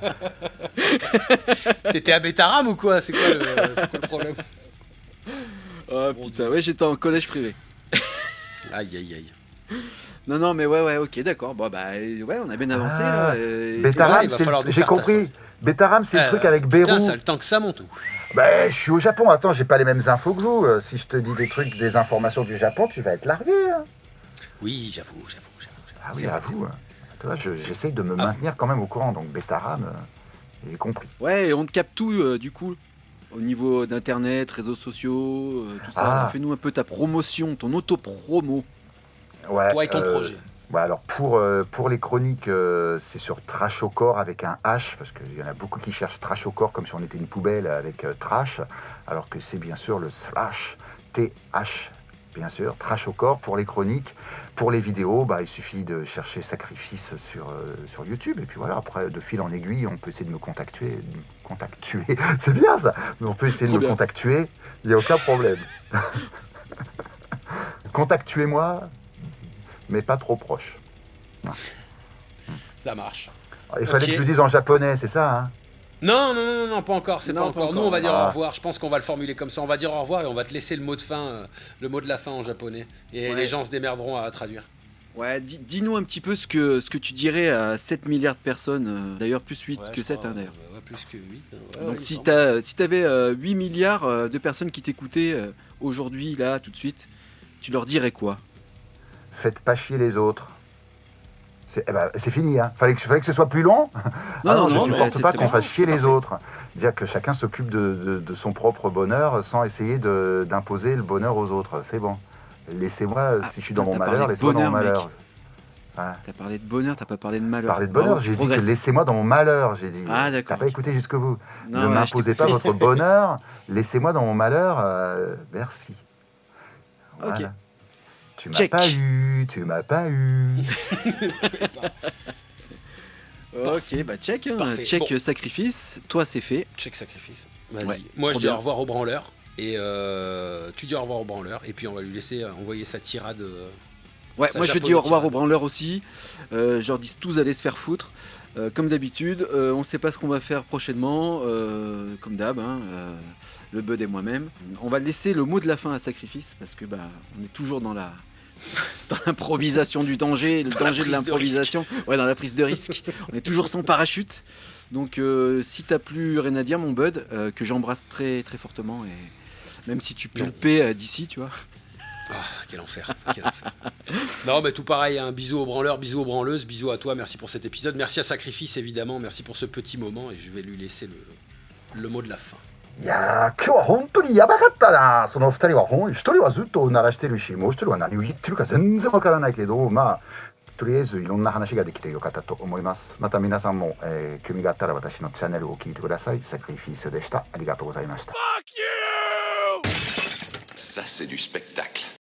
T'étais à Bétaram ou quoi? C'est quoi le problème? Oh, putain, ouais, j'étais en collège privé. Aïe, aïe, aïe. Non, mais ouais, ok, d'accord. Bon, ouais, on a bien avancé, là. Bétaram, il va falloir nous j'ai faire ta compris. sauce. Bétaram, c'est le truc avec Putain, Bérou. ça a le temps que ça monte. Je suis au Japon. Attends, j'ai pas les mêmes infos que vous. Si je te dis des informations du Japon, tu vas être largué. Hein. Oui, j'avoue. Ah C'est oui, vrai, à vous. Tu vois, j'essaye de me Ah. maintenir quand même au courant. Donc Bétaram, j'ai compris. Ouais, et on te capte tout, du coup. Au niveau d'internet, réseaux sociaux, tout ça. Ah. Fais-nous un peu ta promotion, ton auto-promo. Ouais, Toi et ton projet. Alors pour les chroniques, c'est sur Trashocor avec un H, parce qu'il y en a beaucoup qui cherchent Trashocor comme si on était une poubelle avec trash, alors que c'est bien sûr le slash TH, bien sûr, Trashocor pour les chroniques. Pour les vidéos, il suffit de chercher Sacrifice sur YouTube, et puis voilà, après de fil en aiguille, on peut essayer de me contacter, c'est bien ça, mais on peut essayer de Trop me bien. contacter, il n'y a aucun problème. Contactuez-moi, mais pas trop proche. Ça marche. Il fallait Ok. que je le dise en japonais, c'est ça, hein? Non, pas encore, c'est Non, pas pas encore. Nous, encore. on va dire Ah. au revoir. Je pense qu'on va le formuler comme ça. On va dire au revoir et on va te laisser le mot de fin, le mot de la fin en japonais. Et Ouais. les gens se démerderont à traduire. Ouais, dis-nous un petit peu ce que tu dirais à 7 milliards de personnes, d'ailleurs plus 8 que 7 d'ailleurs. Ouais, plus que 8. Donc si t'avais 8 milliards de personnes qui t'écoutaient aujourd'hui, là, tout de suite, tu leur dirais quoi? Faites pas chier les autres. C'est fini, hein. Fallait que ce soit plus long. Non, je mais supporte c'est pas très qu'on bien, fasse chier c'est les parfait. autres. Dire que chacun s'occupe de son propre bonheur sans essayer d'imposer le bonheur aux autres. C'est bon. Laissez-moi, si je suis dans putain, mon t'as malheur, parlé laissez-moi dans mon bonheur, malheur. Ah. T'as parlé de bonheur, t'as pas parlé de malheur. Parler de bonheur, Bravo, j'ai tu dit que progresses. laissez-moi dans mon malheur, j'ai dit. Ah, d'accord. T'as pas écouté jusqu'au bout. Non, Ne ouais, m'imposez je pas t'ai- votre bonheur, laissez-moi dans mon malheur, merci. Voilà. Ok. Tu m'as Check. pas eu, tu m'as pas eu. Ok, bah check, hein. Parfait. Check Bon. sacrifice. Toi, c'est fait. Check sacrifice. Vas-y. Ouais, Moi, je trop dis bien. au revoir au branleur. Et tu dis au revoir au branleur. Et puis, on va lui laisser envoyer sa tirade. Ouais, Ça moi je japonais dis au revoir tirade. aux branleurs aussi. Je leur dis tous d'aller se faire foutre. Comme d'habitude, on sait pas ce qu'on va faire prochainement. Comme d'hab, hein, le Bud et moi-même. On va laisser le mot de la fin à Sacrifice parce que on est toujours dans la dans l'improvisation du danger, le Dans la danger de prise de l'improvisation. Ouais, dans la prise de risque. On est toujours sans parachute. Donc si t'as plus rien à dire, mon Bud, que j'embrasse très très fortement et même si tu pulpais d'ici, tu vois. Ah, quel enfer, quel enfer. Non, mais tout pareil, un bisou aux branleurs, bisous aux branleuses, bisous à toi, merci pour cet épisode, merci à Sacrifice évidemment, merci pour ce petit moment et je vais lui laisser le mot de la fin. いやー、今日は本当にやばかったな。その二人は一人はずっと鳴らしてるし、もう一人は何を言ってるか全然わからないけど、まあとりあえずいろんな話ができてよかったと思います。また皆さんも、興味があったら私のチャンネルを聞いてください。サクリフィスでした。ありがとうございました。 Ça, c'est du spectacle.